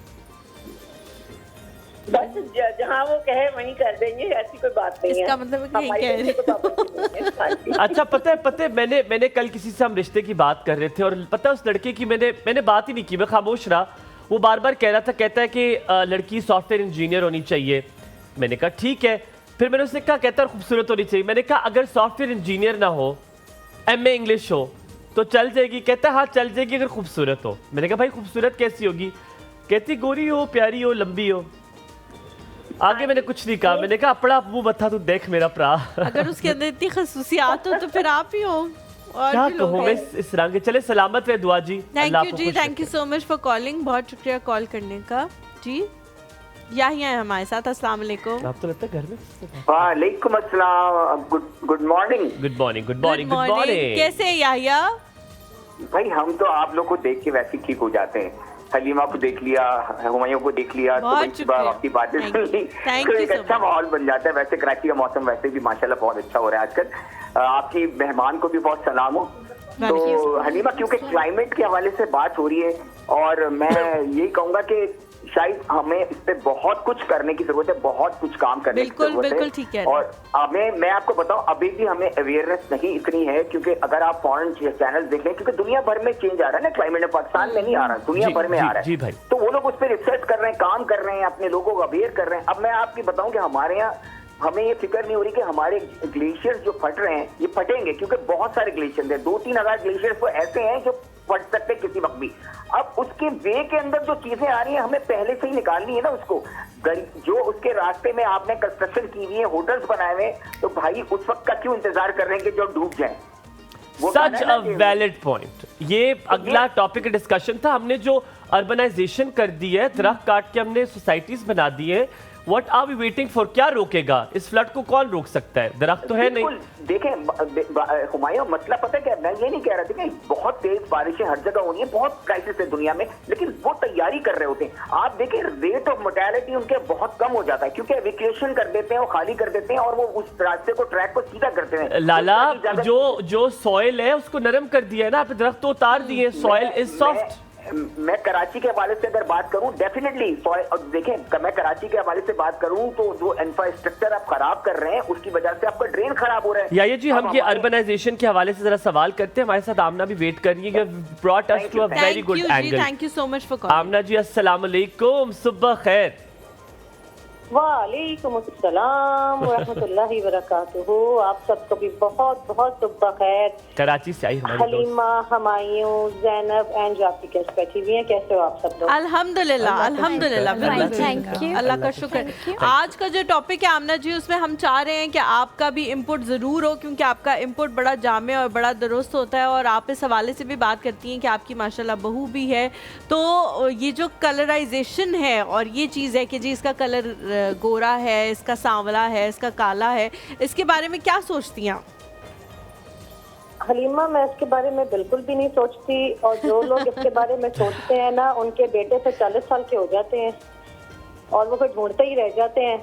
बस जहाँ वो कहे वहीं कर देंगे, ऐसी कोई बात नहीं है। इसका मतलब है कि यही हमारी कह रहे तरफ से कोई पाबंदी नहीं है। हाँ जी। अच्छा पता है मैंने कल किसी से हम रिश्ते की बात कर रहे थे, और पता है उस लड़के की मैंने बात ही नहीं की, मैं खामोश रहा। वो बार बार कह रहा था, कहता है कि लड़की सॉफ्टवेयर इंजीनियर होनी चाहिए। मैंने कहा ठीक है, फिर मैंने उससे कहा, कहता है खूबसूरत होनी चाहिए। मैंने कहा अगर सॉफ्टवेयर इंजीनियर ना हो, MA इंग्लिश हो तो चल जाएगी? कहता है हाँ चल जाएगी अगर खूबसूरत हो। मैंने कहा भाई खूबसूरत कैसी होगी? कहती गोरी हो, प्यारी हो, लंबी हो। आगे मैंने कुछ नहीं कहा, मैंने कहा अपना मुंह बता, तू देख मेरा प्रा। अगर उसके अंदर इतनी खसूसियात हो तो फिर आप ही हो, और क्या भी लोग कहूँ हैं। मैं इस रंग के। चले सलामत रहे दुआ जी। थैंक यू जी, thank you so much for calling, बहुत शुक्रिया कॉल करने का जी। यही है हमारे साथ। अस्सलाम वालेकुम। आप तो लगता है घर में। वालेकुम अस्सलाम, good morning. Good morning, good morning, good morning. कैसे हैं याहिया? भाई हम तो आप लोग को देख के वैसे ठीक हो जाते हैं। हलीमा को देख लिया, हुमायूं को देख लिया, तो भाई सुबह आपकी बातें सुन ली तो एक अच्छा माहौल बन जाता है। वैसे कराची का मौसम वैसे भी माशाल्लाह बहुत अच्छा हो रहा है आजकल। आपकी मेहमान को भी बहुत सलाम हो। तो हलीमा, क्योंकि क्लाइमेट के हवाले से बात हो रही है, और मैं यही कहूंगा कि शायद हमें इस पे बहुत कुछ करने की जरूरत है, बहुत कुछ काम करने की जरूरत है। बिल्कुल ठीक है। और मैं आपको बताऊं, अभी भी हमें अवेयरनेस नहीं इतनी है, क्योंकि अगर आप फॉरेन चैनल देख लें, क्योंकि दुनिया भर में चेंज आ रहा है ना, क्लाइमेट में पाकिस्तान में नहीं आ रहा, दुनिया भर में आ रहा है। तो वो लोग उस पर रिसर्च कर रहे हैं, काम कर रहे हैं, अपने लोगों को अवेयर कर रहे हैं। अब मैं आपकी बताऊं कि हमारे यहाँ हमें ये फिक्र नहीं हो रही कि हमारे ग्लेशियर्स जो फट रहे हैं ये फटेंगे, क्योंकि बहुत सारे ग्लेशियर्स हैं, 2-3 हजार ग्लेशियर्स तो ऐसे हैं जो फट सकते हैं किसी वक्त भी। अब उसके वे के अंदर जो चीजें आ रही हैं हमें पहले से ही निकालनी है ना उसको। जो उसके रास्ते में आपने कंस्ट्रक्शन की हुई है, होटल्स बनाए हुए हैं, तो भाई उस वक्त का क्यों इंतजार कर रहे हैं कि जो डूब जाए। सच अ वैलिड पॉइंट। ये अगला टॉपिक डिस्कशन था। हमने जो अर्बनाइजेशन कर दी है, दरख्त काट के हमने सोसाइटीज बना दी है, what are we waiting for? क्या रोकेगा इस फ्लड को? कौन रोक सकता है? दरख्त तो है नहीं। देखें हुमायूं, मतलब पता है क्या, मैं ये नहीं कह रहा था कि बहुत तेज बारिशें हर जगह होनी है, बहुत क्राइसिस है दुनिया में, लेकिन वो तैयारी कर रहे होते हैं। आप देखें रेट ऑफ मोर्टेलिटी उनके बहुत कम हो जाता है, क्योंकि एविक्यूएशन कर देते हैं, वो खाली कर देते हैं और वो उस रास्ते को, ट्रैक को सीधा करते हैं। लाला, जो सॉइल है उसको नरम कर दिया है ना, आप दरख्त तो उतार दिए, सॉइल इज सॉफ्ट। मैं कराची के हवाले से अगर बात करूं, डेफिनेटली देखें, मैं कराची के हवाले से बात करूं तो जो इंफ्रास्ट्रक्चर आप खराब कर रहे हैं उसकी वजह से आपका ड्रेन खराब हो रहा है। या जी हम ये अर्बनाइजेशन के हवाले से जरा सवाल करते हैं। हमारे साथ आमना भी वेट कर रही है। Brought us to a very good angle. Thank you so much for calling. Amna ji अस्सलाम वालेकुम, सुबह खैर। वालेकुम अस्सलाम व रहमतुल्लाहि व बरकातुहू। आप सबको भी बहुत बहुत सुबह खैर। कराची से आई हमारी हलीमा, हमायूं, ज़ैनब एंड जाफी कैसे बैठी हुई हैं? कैसे हो आप सब लोग? अल्हम्दुलिल्लाह, अल्हम्दुलिल्लाह, थैंक यू, अल्लाह का शुक्र। आज का जो टॉपिक है आमना जी, उसमें हम चाह रहे हैं कि आपका भी इनपुट ज़रूर हो, क्योंकि आपका इनपुट बड़ा जामे और बड़ा दुरुस्त होता है और आप इस हवाले से भी बात करती हैं कि आपकी माशाल्लाह बहू भी है। तो ये जो कलराइजेशन है और ये चीज़ है कि जी इसका कलर गोरा है, इसका सांवला है, इसका काला है, इसके बारे में क्या सोचती हैं आप? हलीमा, मैं इसके बारे में बिल्कुल भी नहीं सोचती, और जो लोग इसके बारे में सोचते हैं ना, उनके बेटे से 40 साल के हो जाते हैं और वो फिर ढूंढते ही रह जाते हैं,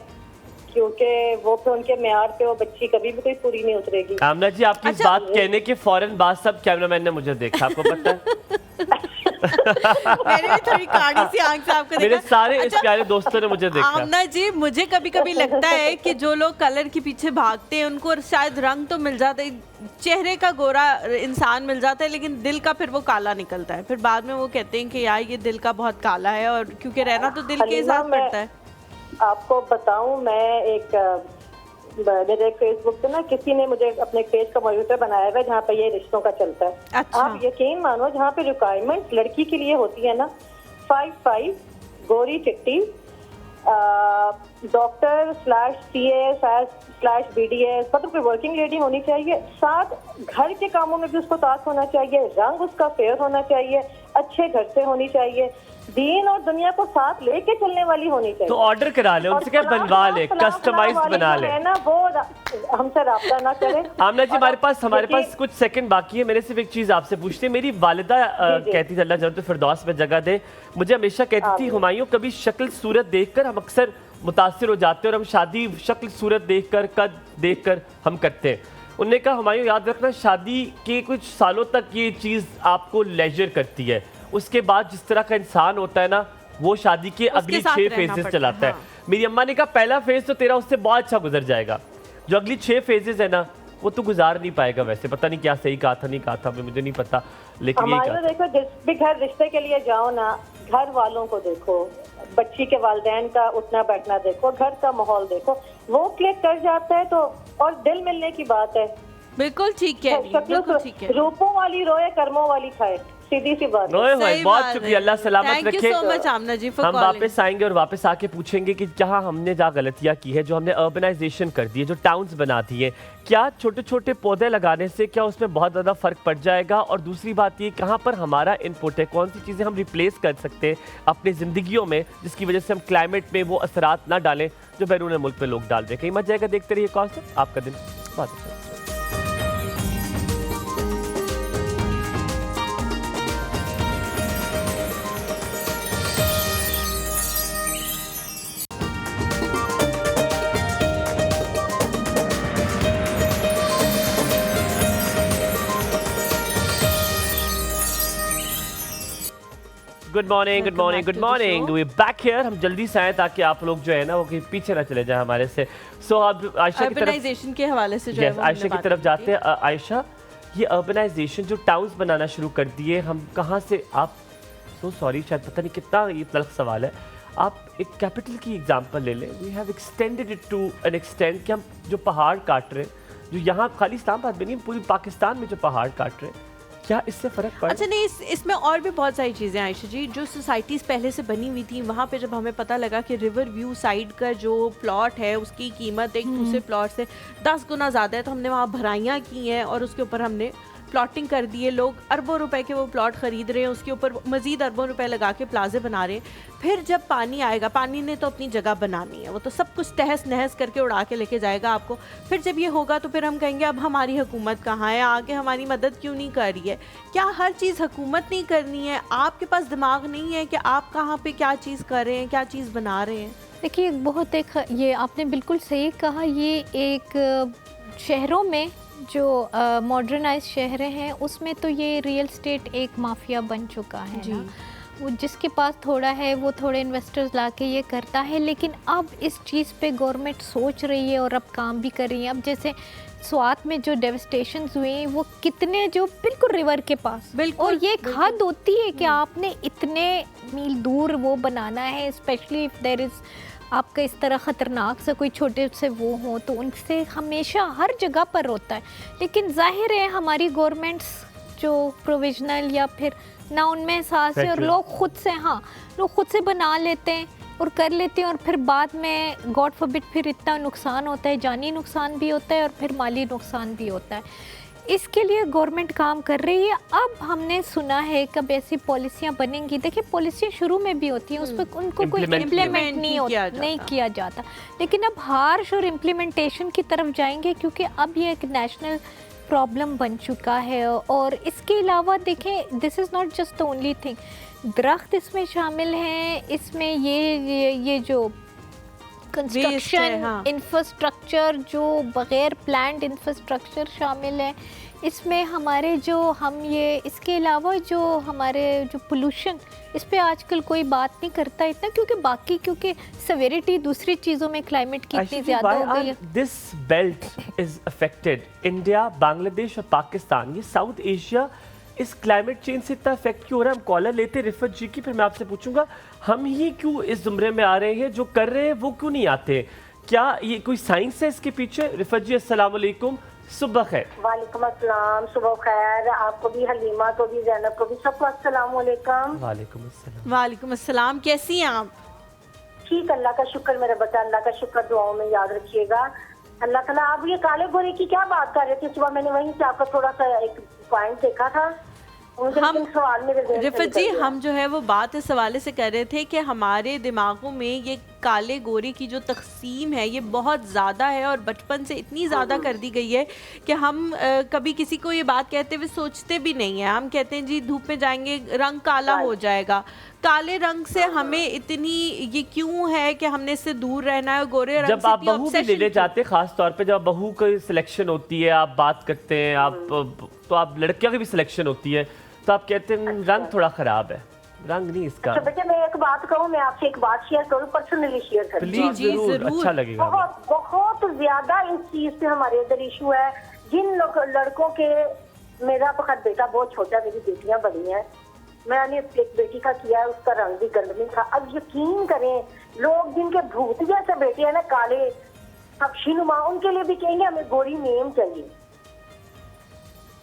क्योंकि वो फिर उनके म्यार पे वो बच्ची कभी भी कोई पूरी नहीं उतरेगी। आमना जी, आपकी इस बात कहने के फौरन बाद सब कैमरामैन ने मुझे देखा, आपको पता है? मैंने भी थोड़ी काड़ी सी आंख से आपको मेरे देखा। सारे इस प्यारे दोस्तों ने मुझे देखा। आमना जी, मुझे कभी कभी लगता है कि जो लोग कलर के पीछे भागते हैं उनको शायद रंग तो मिल जाता है, चेहरे का गोरा इंसान मिल जाता है, लेकिन दिल का फिर वो काला निकलता है। फिर बाद में वो कहते हैं कि यार ये दिल का बहुत काला है, और क्योंकि रहना तो दिल के साथ पड़ता है। आपको बताऊं, मैं मेरे फेसबुक पे ना किसी ने मुझे अपने पेज का मॉनिटर बनाया हुआ है जहाँ पे ये रिश्तों का चलता है। अच्छा। आप यकीन मानो, जहाँ पे रिक्वायरमेंट लड़की के लिए होती है ना, 5'5", गोरी चिट्टी, डॉक्टर/CA/BDS, मतलब कोई वर्किंग लेडी होनी चाहिए। साथ घर के कामों में भी उसको ताक होना चाहिए, रंग उसका फेयर होना चाहिए, अच्छे घर से होनी चाहिए, दीन और दुनिया को साथ लेके चलने वाली होनी चाहिए। तो ऑर्डर करा ले उनसे, क्या बनवा ले, कस्टमाइज बना ले, है ना, वो हमसे राब्ता ना करें। आमना जी, हमारे पास कुछ सेकंड बाकी है। मेरे सिर्फ एक चीज आपसे पूछते हैं। मेरी वालिदा कहती थी, अल्लाह जन्नत फिरदौस में जगह दे, मुझे हमेशा कहती थी, हुमायूं कभी शक्ल सूरत देखकर हम अक्सर मुतासिर हो जाते हैं और हम शादी शक्ल सूरत देखकर, कद देखकर हम करते हैं। उन्होंने कहा, हुमायूं याद रखना, शादी के कुछ सालों तक ये चीज़ आपको लेजर करती है, उसके बाद जिस तरह का इंसान होता है ना, वो शादी के अगली 6 फेजेस चलाता है। मेरी अम्मा ने कहा, पहला फेज तो तेरा उससे बहुत अच्छा गुजर जाएगा, जो अगली 6 फेजेस है ना वो तो गुजार नहीं पाएगा। वैसे पता नहीं क्या सही कहा था, नहीं कहा था, मुझे नहीं पता, लेकिन यही कहा। देखो, जिस भी घर रिश्ते के लिए जाओ ना, घर वालों को देखो, बच्ची के वालिदैन का उठना बैठना देखो, घर का माहौल देखो, वो क्लिक कर जाता है। तो और दिल मिलने की बात है। बिल्कुल ठीक है, बिल्कुल ठीक है। रूपों वाली रोए, कर्मों वाली खाए, सीधी सी बात है। बहुत शुक्रिया, अल्लाह सलामत रखे। हम वापस आएंगे और वापस आके पूछेंगे कि जहां हमने जहाँ गलतियां की है, जो हमने अर्बनाइजेशन कर दी है, जो टाउन्स बना दिए, क्या छोटे छोटे पौधे लगाने से क्या उसमें बहुत ज़्यादा फ़र्क पड़ जाएगा? और दूसरी बात ये, कहाँ पर हमारा इनपुट है, कौन सी चीज़ें हम रिप्लेस कर सकते हैं अपनी ज़िंदगियों में, जिसकी वजह से हम क्लाइमेट में वो असरात ना डालें जो बैरून मुल्क में लोग डाल रहे हैं। कहीं मत जाएगा, देखते रहिए कॉन्सेप्ट। आपका दिन बहुत अच्छा। Good morning, good morning, good morning. We back here. हम जल्दी से आए ताकि आप लोग जो है ना वो कहीं पीछे ना चले जाए हमारे से। सो अब आयशा की तरफ के हवाले से जो आयशा की तरफ जाते हैं। आयशा, ये अर्बनाइजेशन जो टाउन्स बनाना शुरू कर दिए, हम कहाँ से, आप सो सॉरी, शायद पता नहीं कितना ये तल्ख सवाल है, आप एक कैपिटल की एग्जांपल ले लें, we have extended it to an extend कि हम जो पहाड़ काट रहे हैं, जो यहाँ खाली इस्लामाबाद में नहीं पूरी पाकिस्तान में जो पहाड़ काट रहे हैं, क्या इससे फ़र्क पड़ा? अच्छा नहीं, इसमें और भी बहुत सारी चीज़ें आयशा जी, जो सोसाइटीज़ पहले से बनी हुई थी वहाँ पे जब हमें पता लगा कि रिवर व्यू साइड का जो प्लॉट है उसकी कीमत एक दूसरे प्लॉट से 10 गुना ज़्यादा है, तो हमने वहाँ भराइयाँ की हैं और उसके ऊपर हमने प्लॉटिंग कर दिए। लोग अरबों रुपए के वो प्लॉट खरीद रहे हैं, उसके ऊपर मजीद अरबों रुपए लगा के प्लाजे बना रहे हैं। फिर जब पानी आएगा, पानी ने तो अपनी जगह बनानी है, वो तो सब कुछ तहस नहस करके उड़ा के लेके जाएगा आपको। फिर जब ये होगा तो फिर हम कहेंगे अब हमारी हुकूमत कहाँ है, आगे हमारी मदद क्यों नहीं कर रही है? क्या हर चीज़ हुकूमत नहीं करनी है? आपके पास दिमाग नहीं है कि आप कहाँ पे क्या चीज़ कर रहे हैं, क्या चीज़ बना रहे हैं? देखिए बहुत ये आपने बिल्कुल सही कहा, ये एक शहरों में जो मॉडर्नाइज शहर हैं उसमें तो ये रियल एस्टेट एक माफिया बन चुका है ना। वो जिसके पास थोड़ा है वो थोड़े इन्वेस्टर्स लाके ये करता है, लेकिन अब इस चीज़ पे गवर्नमेंट सोच रही है और अब काम भी कर रही है। अब जैसे स्वात में जो डेवस्टेशन हुए हैं वो कितने, जो बिल्कुल रिवर के पास, और ये हद होती है कि आपने इतने मील दूर वो बनाना है, स्पेशली इफ़ देयर इज़ आपका इस तरह ख़तरनाक से कोई छोटे से वो हों तो उनसे हमेशा हर जगह पर होता है। लेकिन जाहिर है हमारी गवर्नमेंट्स जो प्रोविजनल या फिर ना उनमें एहसास है, और लोग खुद से बना लेते हैं और कर लेते हैं, और फिर बाद में गॉड फॉरबिड फिर इतना नुकसान होता है, जानी नुकसान भी होता है और फिर माली नुकसान भी होता है। इसके लिए गवर्नमेंट काम कर रही है। अब हमने सुना है कब ऐसी पॉलिसियां बनेंगी। देखिए पॉलिसियां शुरू में भी होती हैं, उस पर उनको कोई इम्प्लीमेंट नहीं किया जाता, लेकिन अब हार्श और इम्प्लीमेंटेशन की तरफ जाएंगे क्योंकि अब ये एक नेशनल प्रॉब्लम बन चुका है। और इसके अलावा देखें, this is not just the only thing, दरख्त इसमें शामिल हैं, इसमें ये जो कंस्ट्रक्शन इंफ्रास्ट्रक्चर, जो बग़ैर प्लान्ड इंफ्रास्ट्रक्चर शामिल है इसमें, हमारे जो हम ये, इसके अलावा जो हमारे जो पोल्यूशन, इस पे आजकल कोई बात नहीं करता इतना, क्योंकि सेवेरिटी दूसरी चीज़ों में क्लाइमेट की इतनी ज़्यादा हो गई है। This belt is affected, India, Bangladesh और पाकिस्तान, ये साउथ एशिया इस क्लाइमेट चेंज से इतना अफेक्ट क्यों हो रहा है? हम कॉलर लेते रिफत जी की, फिर मैं आपसे पूछूंगा हम ही क्यों इस जुमरे में आ रहे हैं, जो कर रहे हैं वो क्यों नहीं आते? क्या ये कोई साइंस है इसके पीछे? रिफत जी अस्सलाम वालेकुम, सुबह खैर। वालेकुम अस्सलाम, सुबह खैर, आपको भी, हलीमा को भी, ज़ैनब को भी, सबको अस्सलाम वालेकुम। वालेकुम अस्सलाम। वालेकुम अस्सलाम, कैसी हैं आप? ठीक, अल्लाह का शुक्र मेरे बच्चा, अल्लाह का शुक्र, दुआओं में याद रखिएगा अल्लाह ताला। आप ये काले गोरे की क्या बात कर रहे थे सुबह? मैंने वहीं से आपका थोड़ा सा एक पॉइंट देखा था। हम रिफत जी, हम जो है वो बात इस हवाले से कर रहे थे कि हमारे दिमागों में ये काले गोरे की जो तकसीम है ये बहुत ज़्यादा है, और बचपन से इतनी ज़्यादा कर दी गई है कि हम कभी किसी को ये बात कहते हुए सोचते भी नहीं है। हम कहते हैं जी धूप में जाएंगे रंग काला हो जाएगा। काले रंग से हमें इतनी ये क्यों है कि हमने इससे दूर रहना है? गोरे रंग जब आप बहू भी लेने जाते हैं, खास तौर पे जब बहू की सिलेक्शन होती है, आप बात करते हैं, आप तो आप लड़कियों की भी सिलेक्शन होती है, तो आप कहते हैं रंग थोड़ा खराब है, रंग नहीं इसका। अच्छा बेटे, मैं एक बात कहूँ, मैं आपसे एक बात शेयर करूँ, पर्सनली शेयर करूँ? प्लीज, जरूर, अच्छा लगेगा। बहुत ज्यादा इस चीज पे हमारे इधर इशू है। जिन लड़कों के, मेरा तो खैर बेटा बहुत छोटा, मेरी बेटियां बड़ी हैं, मैंने एक बेटी का किया है, उसका रंग भी गंदमी था। अब यकीन करें, लोग जिनके भूत जैसे बेटे हैं ना, काले पक्षीनुमा, उनके लिए भी कहेंगे हमें गोरी नेम चाहिए।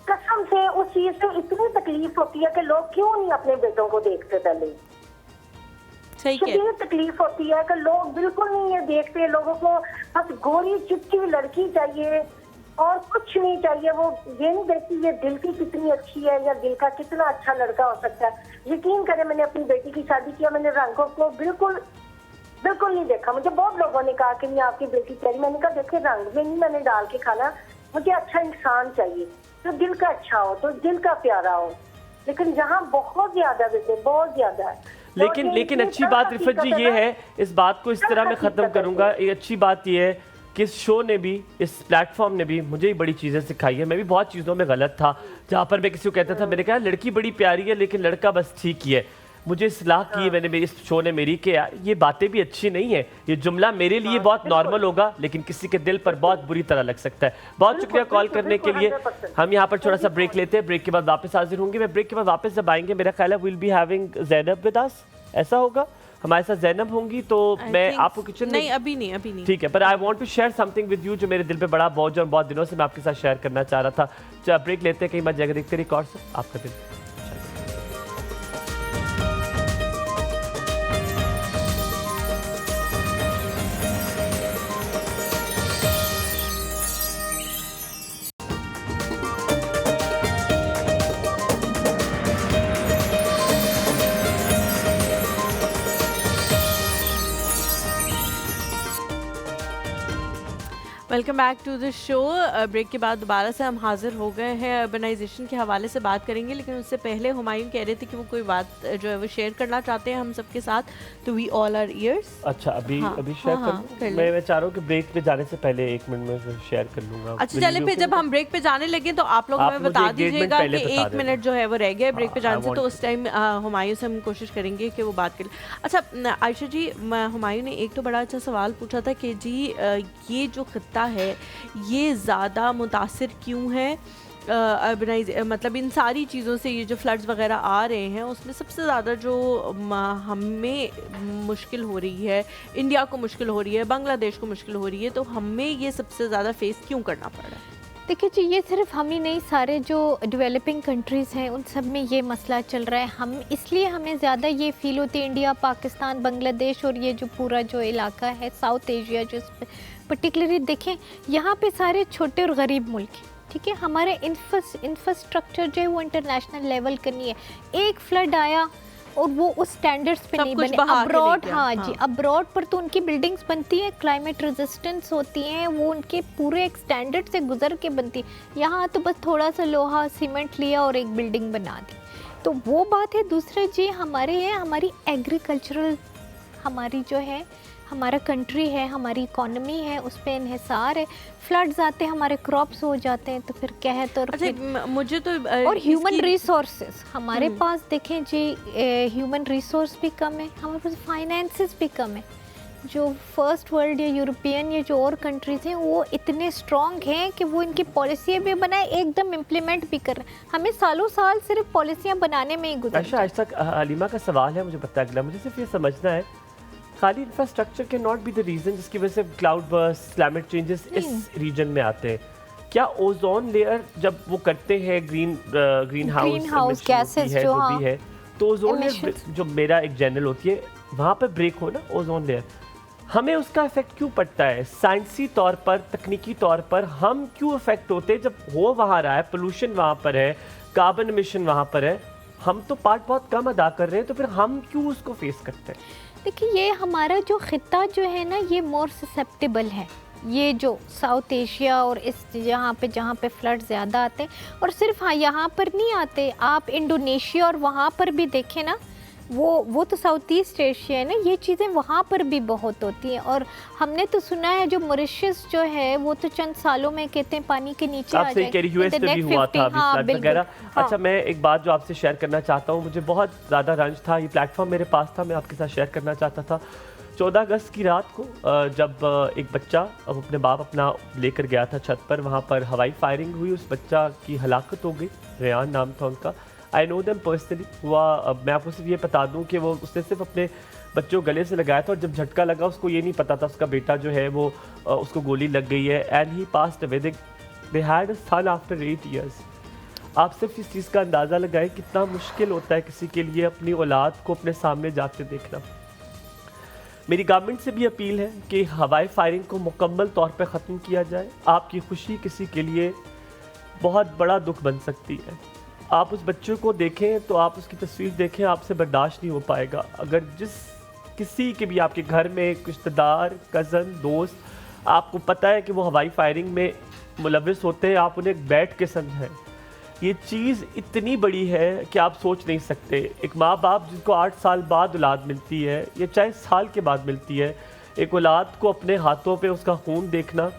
कसम से उस चीज से इतनी तकलीफ होती है कि लोग क्यों नहीं अपने बेटों को देखते। पहले शदीद तकलीफ होती है कि लोग बिल्कुल नहीं ये देखते, लोगों को बस गोरी चिट्टी लड़की चाहिए और कुछ नहीं चाहिए। वो ये नहीं देखती ये दिल की कितनी अच्छी है या दिल का कितना अच्छा लड़का हो सकता है। यकीन करें, मैंने अपनी बेटी की शादी किया, मैंने रंगों को बिल्कुल नहीं देखा। मुझे बहुत लोगों ने कहा कि नहीं आपकी बेटी प्यारी, मैंने कहा देखिए रंग में नहीं मैंने डाल के खाना, मुझे अच्छा इंसान चाहिए, तो दिल का अच्छा हो, तो दिल का प्यारा हो। लेकिन जहाँ बहुत ज्यादा बेटे, बहुत ज्यादा है। लेकिन अच्छी बात रिफत जी ये है, इस बात को इस तरह मैं ख़त्म करूँगा, ये अच्छी बात ये है कि इस शो ने भी, इस प्लेटफॉर्म ने भी मुझे बड़ी चीज़ें सिखाई है। मैं भी बहुत चीज़ों में गलत था, जहाँ पर मैं किसी को कहता था, मैंने कहा लड़की बड़ी प्यारी है लेकिन लड़का बस ठीक ही है। मुझे इस्लाह की मैंने, मेरी इस शो ने मेरी, कि यार ये बातें भी अच्छी नहीं है, ये जुमला मेरे लिए बहुत नॉर्मल होगा लेकिन किसी के दिल पर बहुत बुरी तरह लग सकता है। बहुत शुक्रिया कॉल करने के लिए। हम यहाँ पर थोड़ा सा ब्रेक लेते हैं, ब्रेक के बाद वापस हाजिर होंगे। मैं ब्रेक के बाद वापस जब आएंगे, मेरा ख्याल है will be having Zainab with us, ऐसा होगा? हमारे साथ जैनब होंगी, तो मैं आपको किचन में नहीं अभी नहीं ठीक है, पर I want to share something with you जो मेरे दिल पे बड़ा बोझ और बहुत दिनों से मैं आपके साथ शेयर करना चाह रहा था। चलो ब्रेक लेते हैं, कहीं बात जगह देखते रिकॉर्ड से आपका दिल। Welcome back to the show. Break के बाद दोबारा से हम हाजिर हो गए हैं। अर्बनाइजेशन के हवाले से बात करेंगे, लेकिन उससे पहले हुमायूं कह रहे थे कि वो कोई बात जो है वो शेयर करना चाहते हैं हम सबके साथ, तो वी ऑल आर ईयर्स। अच्छा अभी शेयर कर मैं चाह रहा हूँ कि ब्रेक पे जाने से पहले 1 मिनट में शेयर कर लूंगा। अच्छा चले, फिर जब हम ब्रेक पे जाने लगे तो आप लोग हमें बता दीजिएगा कि 1 मिनट जो है वो रह गया ब्रेक पे जाने से, तो उस टाइम हुमायूं से हम कोशिश करेंगे कि वो बात करें। अच्छा आयशा जी, हुमायूं ने एक तो बड़ा अच्छा सवाल पूछा था कि जी ये जो खित्ता है ये ज़्यादा मुतासिर क्यों है मतलब इन सारी चीज़ों से, ये जो फ्लड्स वगैरह आ रहे हैं उसमें सबसे ज़्यादा जो हमें मुश्किल हो रही है, इंडिया को मुश्किल हो रही है, बांग्लादेश को मुश्किल हो रही है, तो हमें ये सबसे ज़्यादा फेस क्यों करना पड़ रहा है? देखिए जी, ये सिर्फ हम ही नहीं, सारे जो डेवलपिंग कंट्रीज़ हैं उन सब में ये मसला चल रहा है। हम इसलिए हमें ज़्यादा ये फील होती है, इंडिया, पाकिस्तान, बांग्लादेश और ये जो पूरा जो इलाका है साउथ एशिया, जो पर्टिकुलरली देखें यहाँ पे सारे छोटे और गरीब मुल्क हैं, ठीक है। हमारे इंफ्रास्ट्रक्चर जो है वो इंटरनेशनल लेवल का नहीं है। एक फ्लड आया और वो उस स्टैंडर्ड्स पे नहीं बने। अब्रॉड, हाँ जी, अब्रॉड पर तो उनकी बिल्डिंग्स बनती हैं, क्लाइमेट रेजिस्टेंस होती हैं, वो उनके पूरे एक स्टैंडर्ड से गुजर के बनती। यहाँ तो बस थोड़ा सा लोहा सीमेंट लिया और एक बिल्डिंग बना दी, तो वो बात है। दूसरे जी हमारे हैं, हमारी एग्रीकल्चरल, हमारी जो है हमारा कंट्री है, हमारी इकोनॉमी है, उस पर इन्हिसार है। फ्लड्स आते हैं, हमारे क्रॉप्स हो जाते हैं, तो फिर कहत और मुझे तो और ह्यूमन रिसोर्सेज हमारे पास देखें जी, ह्यूमन रिसोर्स भी कम है, हमारे पास फाइनेंसेस भी कम है। जो फर्स्ट वर्ल्ड या यूरोपियन या जो और कंट्रीज़ हैं वो इतने स्ट्रॉन्ग हैं कि वो इनकी पॉलिसियाँ भी बनाए, एकदम इम्प्लीमेंट भी कर रहे हैं। हमें सालों साल सिर्फ पॉलिसियाँ बनाने में ही गुजर। अच्छा आज तक हलीमा का सवाल है, मुझे पता है, मुझे सिर्फ ये समझना है, खाली इंफ्रास्ट्रक्चर के नॉट बी द रीजन जिसकी वजह से क्लाउड बर्स्ट, क्लाइमेट चेंजेस इस रीजन में आते हैं। क्या ओजोन लेयर जब वो करते हैं ग्रीन हाउस गैसेस जो भी है, तो ओजोन लेयर जो मेरा एक जनरल होती है वहाँ पे ब्रेक हो ना ओजोन लेयर, हमें उसका इफेक्ट क्यों पड़ता है? साइंसी तौर पर, तकनीकी तौर पर हम क्यों इफेक्ट होते हैं? जब हो वहाँ रहा है, पोल्यूशन वहाँ पर है, कार्बन एमिशन वहाँ पर है, हम तो पार्ट बहुत कम अदा कर रहे हैं, तो फिर हम क्यों उसको फेस करते हैं? देखिए ये हमारा जो खित्ता जो है ना, ये मोर ससेप्टेबल है। ये जो साउथ एशिया और इस जहाँ पे फ्लड ज़्यादा आते हैं, और सिर्फ हाँ यहाँ पर नहीं आते, आप इंडोनेशिया और वहाँ पर भी देखें ना, वो तो साउथ ईस्ट एशिया है ना, ये चीज़ें वहाँ पर भी बहुत होती हैं। और हमने तो सुना है जो मॉरिशस जो है वो तो चंद सालों में कहते हैं पानी के नीचे आ जाएगी। यूएस में भी हुआ था फ्लड वगैरह। अच्छा मैं एक बात जो आपसे शेयर करना चाहता हूँ, मुझे बहुत ज़्यादा रंज था, ये प्लेटफॉर्म मेरे पास था, मैं आपके साथ शेयर करना चाहता था। 14 अगस्त की रात को जब एक बच्चा अपने बाप अपना लेकर गया था छत पर, वहाँ पर हवाई फायरिंग हुई, उस बच्चा की हलाकत हो गई, रेयान नाम था उनका। आई नो देम पर्सनली हुआ। मैं आपको सिर्फ ये बता दूं कि वो उसने सिर्फ अपने बच्चों गले से लगाया था, और जब झटका लगा उसको ये नहीं पता था उसका बेटा जो है वो उसको गोली लग गई है, and he passed away. They had a son after 8 years। आप सिर्फ इस चीज़ का अंदाज़ा लगाएं कितना मुश्किल होता है किसी के लिए अपनी औलाद को अपने सामने जाते देखना। मेरी गवर्नमेंट से भी अपील है कि हवाई फायरिंग को मुकम्मल तौर पर ख़त्म किया जाए। आपकी खुशी किसी के लिए बहुत बड़ा दुख बन सकती है। आप उस बच्चे को देखें तो आप उसकी तस्वीर देखें, आपसे बर्दाश्त नहीं हो पाएगा। अगर किसी के भी आपके घर में रिश्तेदार, कज़न, दोस्त, आपको पता है कि वो हवाई फायरिंग में मुलविस होते हैं, आप उन्हें बैठ के समझाएं। ये चीज़ इतनी बड़ी है कि आप सोच नहीं सकते। एक माँ बाप जिसको 8 साल बाद औलाद मिलती है या चाहे साल के बाद मिलती है, एक औलाद को अपने हाथों पे उसका खून देखना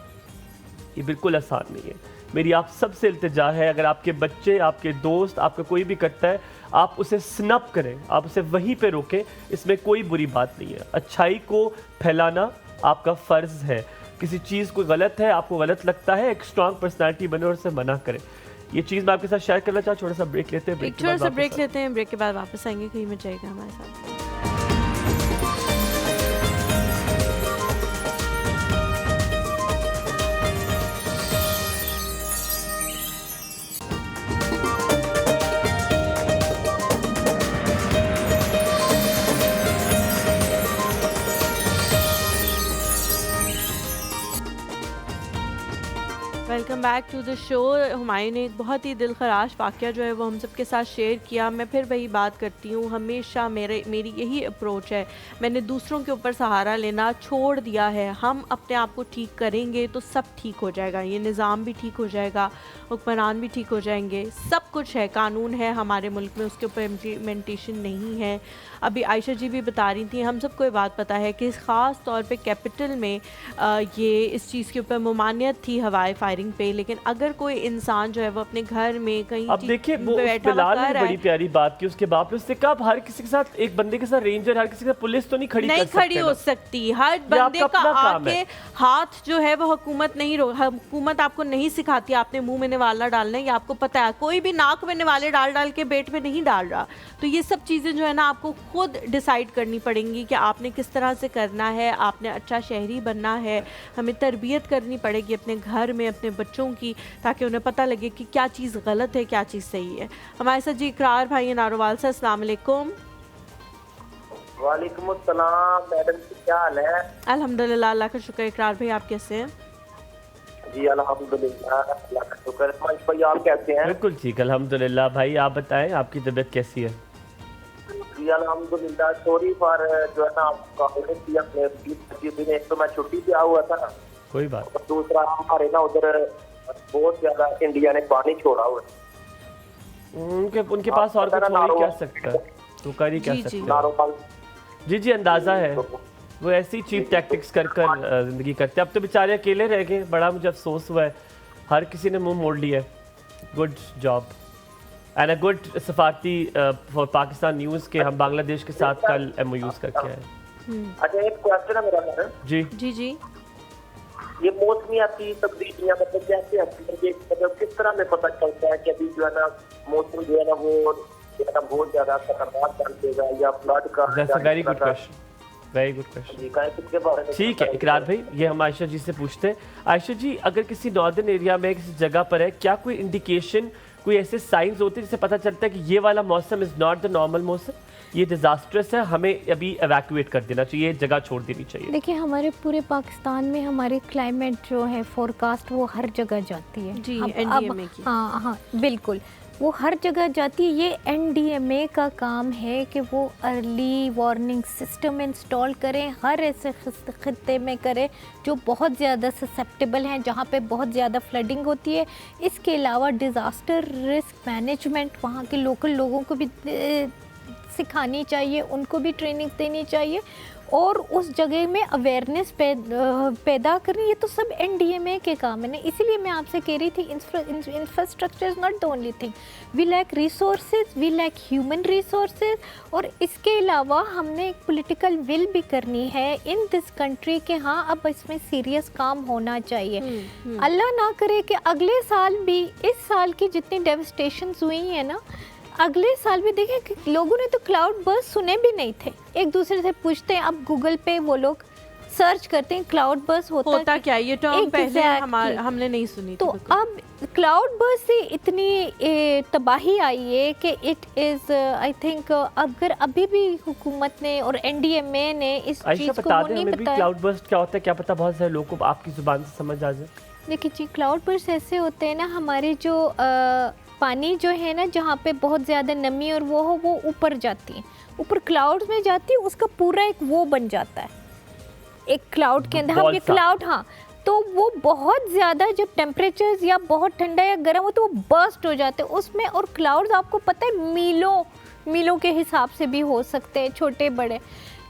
ये बिल्कुल आसान नहीं है। मेरी आप सबसे इल्तिजा है, अगर आपके बच्चे, आपके दोस्त, आपका कोई भी करता है, आप उसे स्नप करें, आप उसे वहीं पे रोकें, इसमें कोई बुरी बात नहीं है। अच्छाई को फैलाना आपका फ़र्ज़ है। किसी चीज़ को गलत है, आपको गलत लगता है, एक स्ट्रॉन्ग पर्सनैलिटी बने और उसे मना करें। ये चीज़ मैं आपके साथ शेयर करना चाहूँ। छोटा सा ब्रेक लेते हैं, ब्रेक के बाद वापस आएंगे, कहीं में जाएगा हमारे साथ। Welcome back to the show. Humayun ने एक बहुत ही दिल खराश वाक़या जो है वो हम सब के साथ शेयर किया। मैं फिर वही बात करती हूँ, हमेशा मेरी यही अप्रोच है, मैंने दूसरों के ऊपर सहारा लेना छोड़ दिया है। हम अपने आप को ठीक करेंगे तो सब ठीक हो जाएगा, ये निज़ाम भी ठीक हो जाएगा, हुक्मरान भी ठीक हो जाएंगे, सब कुछ है, कानून है हमारे मुल्क में, उसके ऊपर इम्प्लीमेंटेशन नहीं है। अभी आयशा जी भी बता रही थी, हम सबको ये बात पता है कि ख़ास तौर पे कैपिटल में ये इस चीज़ के ऊपर ममानियत थी हवाई फायरिंग पे, लेकिन अगर कोई इंसान जो है वो अपने घर में कहीं अब देखिए वो बिलाल ने बड़ी प्यारी बात की, उसके बाप ने उससे कहा हर किसी के साथ, एक बंदे के साथ रेंजर, हर किसी के साथ पुलिस तो नहीं खड़ी हो सकती। हर बंदे का आके हाथ जो है वो हुकूमत नहीं हुकूमत आपको नहीं सिखाती आपने मुंह में निवाला डालना है, ये आपको पता है। कोई भी नाक में निवाले डाल के पेट में नहीं डाल रहा। तो ये सब चीज़ें जो है ना आपको खुद डिसाइड करनी पड़ेंगी कि आपने किस तरह से करना है। आपने अच्छा शहरी बनना है, हमें तरबियत करनी पड़ेगी अपने घर में अपने बच्चों की, ताकि उन्हें पता लगे कि क्या चीज़ गलत है क्या चीज़ सही है। हमारे साथ जी इकरार भाई नारोवाल से, अस्सलाम वालेकुम। वालेकुम अस्सलाम मैडम, क्या हाल है? अल्हम्दुलिल्लाह, अल्लाह का शुक्र। इकरार भाई आप कैसे हैं? जी अल्हम्दुलिल्लाह, अल्लाह का शुक्र। मंच भाई आप कैसे हैं? बिल्कुल ठीक अल्हम्दुलिल्लाह। भाई आप बताएं आपकी तबीयत कैसी है? जी अल्हम्दुलिल्लाह। सॉरी फॉर जो है ना आपका अपने 20-25 दिन, एक तो मैं छुट्टी पे आया हुआ था ना, कोई बात। और दूसरा हमारे ना उधर बहुत ज्यादा इंडिया ने पानी छोड़ा हुआ है। उनके पास और कुछ हो ही क्या सकता है, तो कर ही क्या सकते हैं। नारोवाल जी अंदाज़ा है, वो ऐसी चीप टैक्टिक्स कर ज़िंदगी करते हैं। अब तो बेचारे अकेले रह गए, बड़ा मुझे अफसोस हुआ है, हर किसी ने मुंह मोड़ लिया है। Good job and a good सफारती फॉर पाकिस्तान न्यूज़ के हम बांग्लादेश के साथ कल MOUs करके आए। अच्छा, एक क्वेश्चन है मेरा मैडम। जी जी जी ये मौसमियाती तब्दीलियां मतलब कैसे आती है, मतलब किस तरह में पता चलता है कि अभी जो है ना मौसम जो है ना वो बहुत ज्यादा खतरनाक बन देगा या फ्लड का? Very good question, very good question. ठीक है इकरार भाई, ये हम आयशा जी से पूछते हैं। आयशा जी, अगर किसी नॉर्दर्न एरिया में किसी जगह पर है, क्या कोई इंडिकेशन, कोई ऐसे साइंस होते हैं जिससे पता चलता है कि ये वाला मौसम इज़ नॉट द नॉर्मल मौसम, ये डिजास्टरस है, हमें अभी एवैक्यूएट कर देना चाहिए, जगह छोड़ देनी चाहिए? देखिए, हमारे पूरे पाकिस्तान में हमारी क्लाइमेट जो है फोरकास्ट वो हर जगह जाती है जी, NDMA की। हाँ बिल्कुल, वो हर जगह जाती है। ये NDMA का काम है कि वो अर्ली वार्निंग सिस्टम इंस्टॉल करें, हर ऐसे खित्ते में करें जो बहुत ज़्यादा ससेप्टेबल हैं, जहाँ पे बहुत ज़्यादा फ्लडिंग होती है। इसके अलावा डिज़ास्टर रिस्क मैनेजमेंट वहाँ के लोकल लोगों को भी सिखानी चाहिए, उनको भी ट्रेनिंग देनी चाहिए और उस जगह में अवेयरनेस पैदा करनी। ये तो सब NDMA के काम है ना। इसीलिए मैं आपसे कह रही थी, infrastructure is not the only thing, we lack resources, we lack human resources. और इसके अलावा हमने एक पॉलिटिकल विल भी करनी है इन दिस कंट्री के हाँ अब इसमें सीरियस काम होना चाहिए। अल्लाह ना करे कि अगले साल भी, इस साल की जितनी डेविस्टेशंस हुई हैं ना, अगले साल भी देखें कि लोगों ने तो क्लाउड बर्स्ट सुने भी नहीं थे। एक दूसरे से पूछते हैं, अब गूगल पे वो लोग सर्च करते हैं क्लाउड बर्स्ट होता क्या, ये टर्म पहले हमने नहीं सुनी। तो अब क्लाउड बर्स्ट से इतनी तबाही आई है कि इट इज़ आई थिंक अगर अभी भी हुकूमत ने और NDMA ने इस चीज़ को नहीं बताया। क्लाउड बर्स्ट क्या होता है, क्या पता बहुत सारे लोगों को आपकी ज़ुबान से समझ आ जाए। देखिए जी, क्लाउड बर्स्ट ऐसे होते हैं ना, हमारे जो पानी जो है ना, जहाँ पे बहुत ज़्यादा नमी और वो हो, वो ऊपर जाती है, ऊपर क्लाउड्स में जाती है, उसका पूरा एक वो बन जाता है, एक क्लाउड के अंदर। हम ये क्लाउड, हाँ, तो वो बहुत ज़्यादा जब टेम्परेचर्स या बहुत ठंडा या गर्म हो तो वो बर्स्ट हो जाते हैं उसमें। और क्लाउड्स आपको पता है मीलों के हिसाब से भी हो सकते हैं, छोटे बड़े।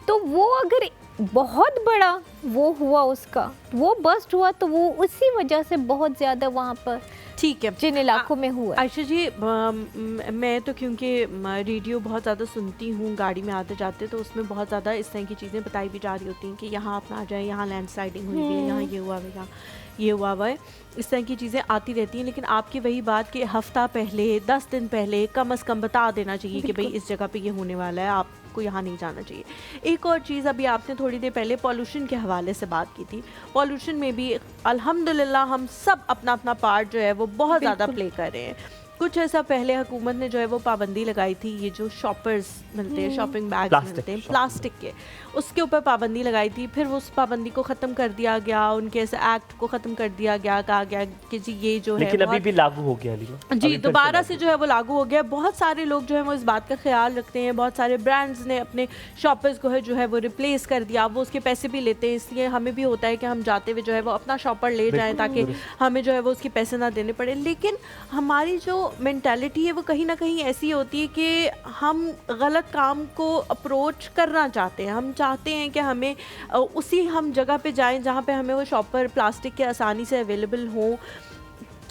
तो वो अगर बहुत बड़ा वो हुआ, उसका वो बर्स्ट हुआ, तो वो उसी वजह से बहुत ज़्यादा वहाँ पर ठीक है जिन इलाकों में हुआ। आयशा जी, मैं तो क्योंकि रेडियो बहुत ज़्यादा सुनती हूँ गाड़ी में आते जाते, तो उसमें बहुत ज़्यादा इस तरह की चीज़ें बताई भी जा रही होती हैं कि यहाँ आप ना जाए, यहाँ लैंडस्लाइडिंग हुई है, यहाँ ये हुआ है, यहाँ ये हुआ है, इस तरह की चीज़ें आती रहती हैं। लेकिन आपकी वही बात कि हफ्ता पहले 10 दिन पहले कम से कम बता देना चाहिए कि भाई इस जगह पे ये होने वाला है, आपको यहाँ नहीं जाना चाहिए। एक और चीज़, अभी आपने थोड़ी देर पहले पॉल्यूशन के हवाले से बात की थी। पॉल्यूशन में भी अल्हम्दुलिल्लाह हम सब अपना अपना पार्ट जो है वो बहुत ज़्यादा प्ले कर रहे हैं। कुछ ऐसा पहले हुकूमत ने जो है वो पाबंदी लगाई थी, ये जो शॉपर्स मिलते हैं, शॉपिंग बैग्स मिलते हैं प्लास्टिक के, उसके ऊपर पाबंदी लगाई थी। फिर उस पाबंदी को ख़त्म कर दिया गया, उनके ऐसे एक्ट को ख़त्म कर दिया गया, कहा गया कि जी ये जो है, लेकिन अभी भी लागू हो गया जी, दोबारा से जो है वो लागू हो गया। बहुत सारे लोग जो है वो इस बात का ख्याल रखते हैं, बहुत सारे ब्रांड्स ने अपने शॉपर्स को है जो है वो रिप्लेस कर दिया, वो उसके पैसे भी लेते हैं, इसलिए हमें भी होता है कि हम जाते हुए जो है वो अपना शॉपर ले जाएं ताकि हमें जो है वो उसके पैसे ना देने पड़े। लेकिन हमारी जो मेंटालिटी है वो कहीं ना कहीं ऐसी होती है कि हम गलत काम को अप्रोच करना चाहते हैं, हम चाहते हैं कि हमें उसी हम जगह पे जाएं जहाँ पे हमें वो शॉपर प्लास्टिक के आसानी से अवेलेबल हों।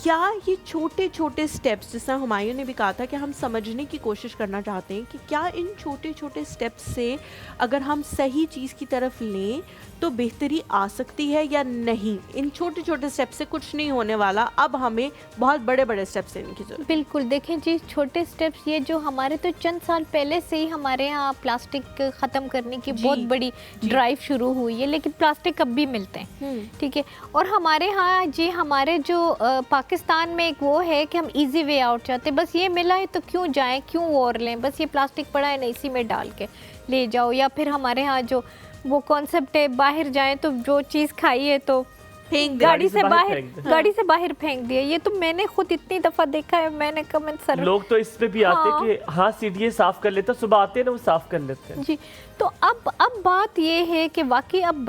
क्या ये छोटे छोटे स्टेप्स, जिस तरह हुमायूं ने भी कहा था कि हम समझने की कोशिश करना चाहते हैं कि क्या इन छोटे छोटे स्टेप्स से अगर हम सही चीज़ की तरफ लें तो बेहतरी आ सकती है या नहीं? इन छोटे छोटे स्टेप से कुछ नहीं होने वाला, अब हमें बहुत बड़े बड़े स्टेप्स लेने की जरूरत। बिल्कुल, देखें जी, छोटे स्टेप्स ये जो हमारे तो चंद साल पहले से ही हमारे यहाँ प्लास्टिक ख़त्म करने की बहुत बड़ी ड्राइव शुरू हुई है, लेकिन प्लास्टिक अब भी मिलते हैं, ठीक है। और हमारे यहाँ जी, हमारे जो पाकिस्तान में एक वो है कि हम इजी वे आउट चाहते हैं, बस ये मिला है तो क्यों जाएं, क्यों और लें, बस ये प्लास्टिक पड़ा है ना इसी में डाल के ले जाओ। या फिर हमारे यहाँ जो वो कॉन्सेप्ट है, बाहर जाएं तो जो चीज़ खाई है तो फेंक, गाड़ी से बाहर फेंक दिया। ये तो मैंने खुद इतनी दफ़ा देखा है, मैंने कमेंट सर लोग तो इस पे भी आते कि हाँ सीढ़ियाँ साफ कर लेते, सुबह आते हैं ना वो साफ कर लेते हैं जी। तो अब बात ये है कि वाकई अब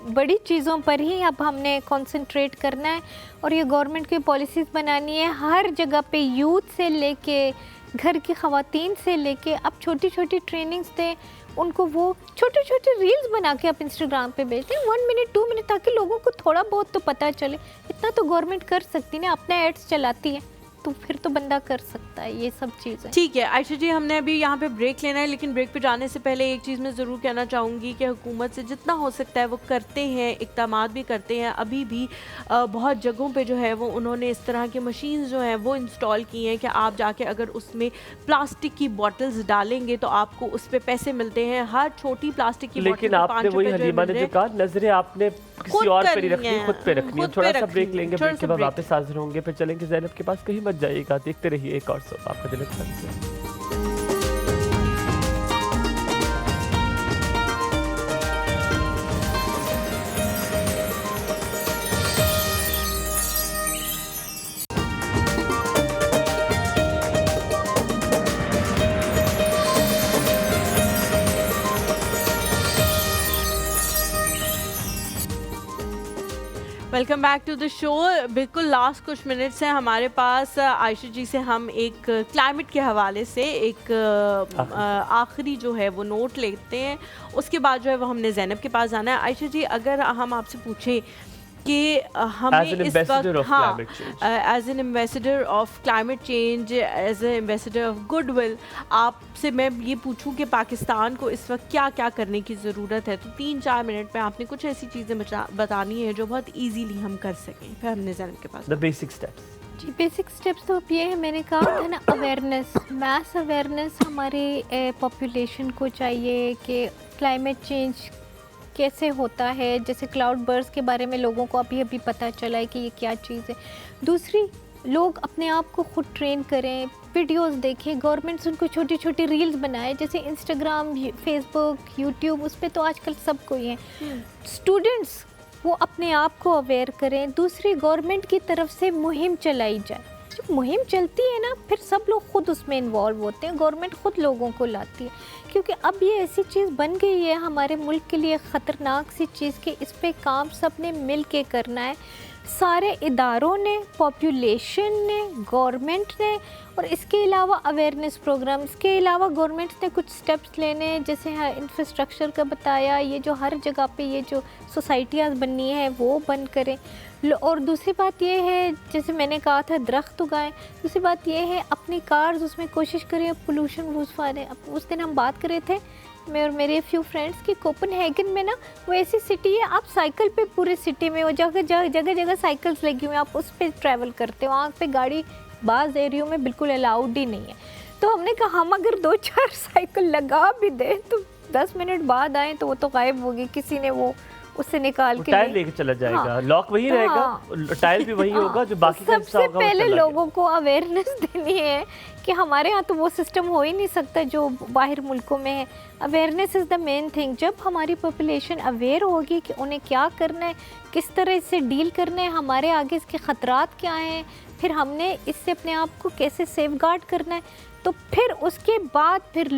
बड़ी चीज़ों पर ही अब हमने कंसंट्रेट करना है और ये गवर्नमेंट की पॉलिसीज़ बनानी है हर जगह पे, यूथ से लेके घर की ख़वातीन से लेके, अब छोटी छोटी ट्रेनिंग्स दें उनको, वो छोटे छोटे रील्स बना के आप इंस्टाग्राम पे भेजते हैं 1 मिनट 2 मिनट, ताकि लोगों को थोड़ा बहुत तो पता चले। इतना तो गवर्नमेंट कर सकती ना, अपने एड्स चलाती है तो फिर तो बंदा कर सकता है ये सब चीज़ें। ठीक है आयशा जी, हमने अभी यहाँ पे ब्रेक लेना है, लेकिन ब्रेक पे जाने से पहले एक चीज़ मैं ज़रूर कहना चाहूँगी कि हुकूमत से जितना हो सकता है वो करते हैं, इक़दामात भी करते हैं। अभी भी बहुत जगहों पे जो है वो उन्होंने इस तरह की मशीन्स जो हैं वो इंस्टॉल की हैं कि आप जाके अगर उसमें प्लास्टिक की बॉटल्स डालेंगे तो आपको उस पर पैसे मिलते हैं, हर छोटी प्लास्टिक की। लेकिन आपने वही हलीमा ने जो कहा, नजरें आपने किसी और पे नहीं रखनी, खुद पे रखनी है। थोड़ा सा ब्रेक लेंगे, ब्रेक के बाद वापस हाजिर होंगे, फिर चलेंगे ज़ैनब के पास। कहीं मत जाइएगा, देखते रहिए एक और सोप, आपका दिल अच्छा से। Welcome back to the show. बिल्कुल लास्ट कुछ मिनट्स हैं हमारे पास। आयशा जी से हम एक क्लाइमेट के हवाले से एक आखिरी जो है वो नोट लेते हैं, उसके बाद जो है वो हमने ज़ैनब के पास जाना है। आयशा जी, अगर हम आपसे पूछें कि हमें इस वक्त, हाँ, as an ambassador of climate change, as an ambassador of goodwill, आपसे मैं ये पूछूं कि पाकिस्तान को इस वक्त क्या क्या करने की ज़रूरत है, तो 3-4 मिनट में आपने कुछ ऐसी चीज़ें बतानी है जो बहुत ईजीली हम कर सकें। फिर हमने ज़ैनब के पास द बेसिक स्टेप्स। जी, बेसिक स्टेप्स तो अब ये है, मैंने कहा था ना, अवेयरनेस, मैस अवेयरनेस हमारी पॉपुलेशन को चाहिए कि क्लाइमेट चेंज कैसे होता है। जैसे क्लाउड बर्स्ट के बारे में लोगों को अभी पता चला है कि ये क्या चीज़ है। दूसरी, लोग अपने आप को खुद ट्रेन करें, वीडियोस देखें, गवर्नमेंट्स उनको छोटी छोटी रील्स बनाए, जैसे इंस्टाग्राम, फेसबुक, यूट्यूब, उस पर तो आजकल सब कोई है। स्टूडेंट्स वो अपने आप को अवेयर करें। दूसरी, गवर्नमेंट की तरफ से मुहिम चलाई जाए। जब मुहिम चलती है ना, फिर सब लोग खुद उसमें इन्वॉल्व होते हैं, गवर्नमेंट खुद लोगों को लाती है, क्योंकि अब ये ऐसी चीज़ बन गई है हमारे मुल्क के लिए ख़तरनाक सी चीज़ कि इस पे काम सब ने मिल के करना है, सारे इदारों ने, पॉपुलेशन ने, गवर्नमेंट ने, और इसके अलावा अवेयरनेस प्रोग्राम, इसके अलावा गवर्नमेंट ने कुछ स्टेप्स लेने, जैसे इंफ्रास्ट्रक्चर का बताया, ये जो हर जगह पे ये जो सोसाइटियाँ बननी है वो बंद करें। और दूसरी बात ये है, जैसे मैंने कहा था, दरख्त उगाएं। दूसरी बात ये है, अपनी कार्स उसमें कोशिश करें पोल्यूशन घुसवाने। उस दिन हम बात कर रहे थे, मैं और मेरे फ्यू फ्रेंड्स की, कोपनहेगन में ना वो ऐसी सिटी है, आप साइकिल पे पूरे सिटी में वो जगह साइकिल्स लगी हुई हैं, आप उस पर ट्रैवल करते हो, वहाँ पे गाड़ी बाज़ एरियो में बिल्कुल अलाउड ही नहीं है। तो हमने कहा हम अगर 2-4 साइकिल लगा भी दें तो 10 मिनट बाद आएँ तो वो तो गायब होगी, किसी ने वो उससे निकाल के टाइल लेके चला जाएगा, लॉक वही रहेगा, टाइल भी वही होगा, जो बाकी का हिस्सा होगा सबसे पहले लोगों को अवेयरनेस देनी है कि हमारे यहाँ तो वो सिस्टम हो ही नहीं सकता जो बाहर मुल्कों में है। Awareness is the main thing. जब हमारी पॉपुलेशन अवेयर होगी कि उन्हें क्या करना है, किस तरह से डील करना है, हमारे आगे इसके ख़तरात क्या हैं, फिर हमने इससे अपने आप को कैसे सेफगार्ड करना है, तो फिर उसके बाद फिर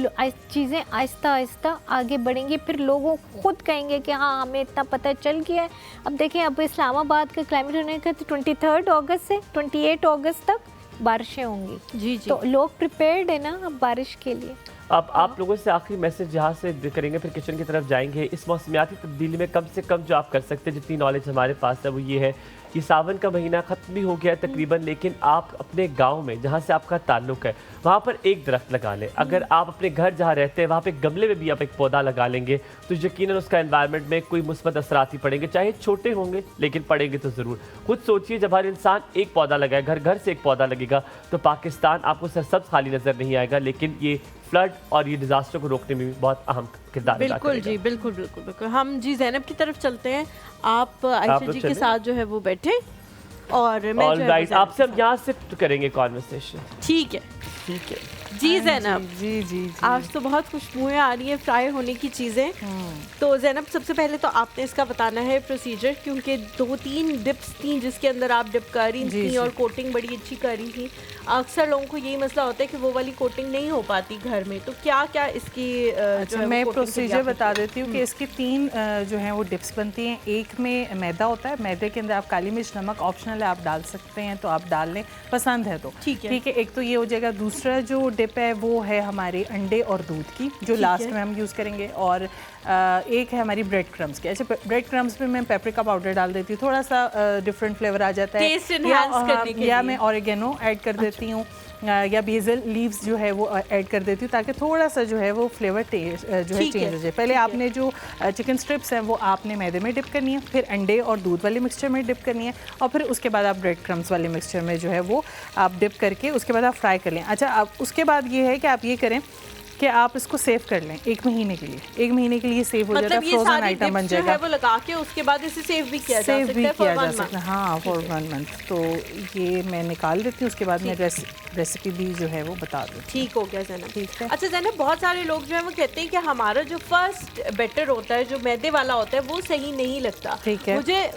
चीज़ें आहिस्ता आहिस्ता आगे बढ़ेंगी। फिर लोगों खुद कहेंगे कि हाँ हमें इतना पता चल गया है। अब देखें, अब इस्लामाबाद का क्लाइमेट होने का 23 अगस्त से 28 अगस्त तक बारिशें होंगी। जी। तो लोग प्रिपेयर्ड है ना अब बारिश के लिए। अब आप लोगों से आखिरी मैसेज यहाँ से करेंगे, फिर किचन की तरफ जाएंगे। इस मौसमियाती तब्दीली में कम से कम जो आप कर सकते हैं, जितनी नॉलेज हमारे पास है, वो ये है कि सावन का महीना ख़त्म भी हो गया है तकरीबन, लेकिन आप अपने गांव में जहां से आपका ताल्लुक है वहां पर एक दरख्त लगा लें। अगर आप अपने घर जहां रहते हैं वहां पे गमले में भी आप एक पौधा लगा लेंगे तो यकीनन उसका एनवायरनमेंट में कोई मुस्बत असरात ही पड़ेंगे, चाहे छोटे होंगे लेकिन पड़ेंगे तो ज़रूर। खुद सोचिए, जब हर इंसान एक पौधा लगाए, घर घर से एक पौधा लगेगा, तो पाकिस्तान आपको सरसब्ज खाली नज़र नहीं आएगा, लेकिन ये फ्लड और ये डिजास्टर को रोकने में भी बहुत अहम किरदार अदा बिल्कुल करेगा। जी, बिल्कुल बिल्कुल बिल्कुल। हम जी ज़ैनब की तरफ चलते हैं, आप आयशा जी के साथ जो है वो बैठे और मैं जो है आपसे हम यहाँ से करेंगे कॉन्वर्सेशन। ठीक है जी ज़ैनब। जी आज तो बहुत खुशबुएं आ रही है फ्राई होने की चीज़ें। तो ज़ैनब, सबसे पहले तो आपने इसका बताना है प्रोसीजर, क्योंकि 2-3 डिप्स थी जिसके अंदर आप डिप कर रही थी और कोटिंग बड़ी अच्छी कर रही थी। अक्सर लोगों को यही मसला होता है कि वो वाली कोटिंग नहीं हो पाती घर में, तो क्या क्या इसकी अच्छा, मैं प्रोसीजर बता देती हूँ कि इसकी 3 जो हैं वो डिप्स बनती हैं। एक में मैदा होता है, मैदे के अंदर आप काली मिर्च, नमक ऑप्शनल है, आप डाल सकते हैं तो आप डाल लें, पसंद है तो ठीक है। एक तो ये हो जाएगा। दूसरा जो डिप है वो है हमारे अंडे और दूध की, जो लास्ट में हम यूज़ करेंगे। और एक है हमारी ब्रेड क्रम्स की। अच्छा, ब्रेड क्रम्स में मैं पेपरिका पाउडर डाल देती हूँ, थोड़ा सा डिफरेंट फ्लेवर आ जाता है, या मैं ऑरिगेनो ऐड कर देती हूँ, या बेसल लीव्स जो है वो ऐड कर देती हूँ, ताकि थोड़ा सा जो है वो फ्लेवर जो है चेंज हो जाए। पहले आपने जो चिकन स्ट्रिप्स हैं वो आपने मैदे में डिप करनी है, फिर अंडे और दूध वाले मिक्सचर में डिप करनी है, और फिर उसके बाद आप ब्रेड क्रम्स वाले मिक्सचर में जो है वो आप डिप करके उसके बाद आप फ्राई कर लें। अच्छा, अब उसके बाद ये है कि आप ये करें कि आप इसको सेव कर लें 1 महीने के लिए। 1 महीने के लिए सेव हो जाता है, फ्रोजन आइटम बन जाएगा। है वो लगा के उसके बाद इसे सेव भी किया जा सकता है हाँ, फॉर 1 मंथ। तो ये मैं निकाल देती हूँ, उसके बाद मैं रेसिपी भी जो है वो बता दूँ। ठीक हो गया ज़ैनब, ठीक है। अच्छा ज़ैनब, बहुत सारे लोग जो है वो कहते हैं कि हमारा जो फर्स्ट बैटर होता है, जो मैदे वाला होता है, वो सही नहीं लगता। ठीक है, मुझे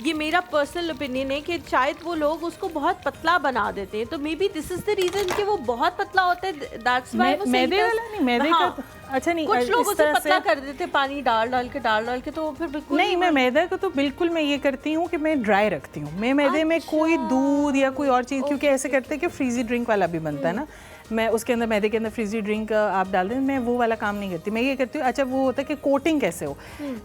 ये मेरा पर्सनल ओपिनियन है कि शायद वो लोग उसको बहुत पतला बना देते हैं, तो maybe this is the reason कि वो बहुत पतला होता है, दैट्स व्हाई वो मैदे वाला नहीं, मैदे का अच्छा नहीं, कुछ लोग उसे पतला कर देते पानी डाल के तो फिर बिल्कुल नहीं। मैं मैदा को तो बिल्कुल मैं ये करती हूँ कि मैं ड्राई रखती हूँ। मैं मैदे में कोई दूध या कोई और चीज़, क्योंकि ऐसे करते हैं कि फ्रीजी ड्रिंक वाला भी बनता है ना, मैं उसके अंदर मैदे के अंदर फ्रीजी ड्रिंक आप डाल दें, मैं वो वाला काम नहीं करती। मैं ये करती हूँ, अच्छा वो होता है कि कोटिंग कैसे हो।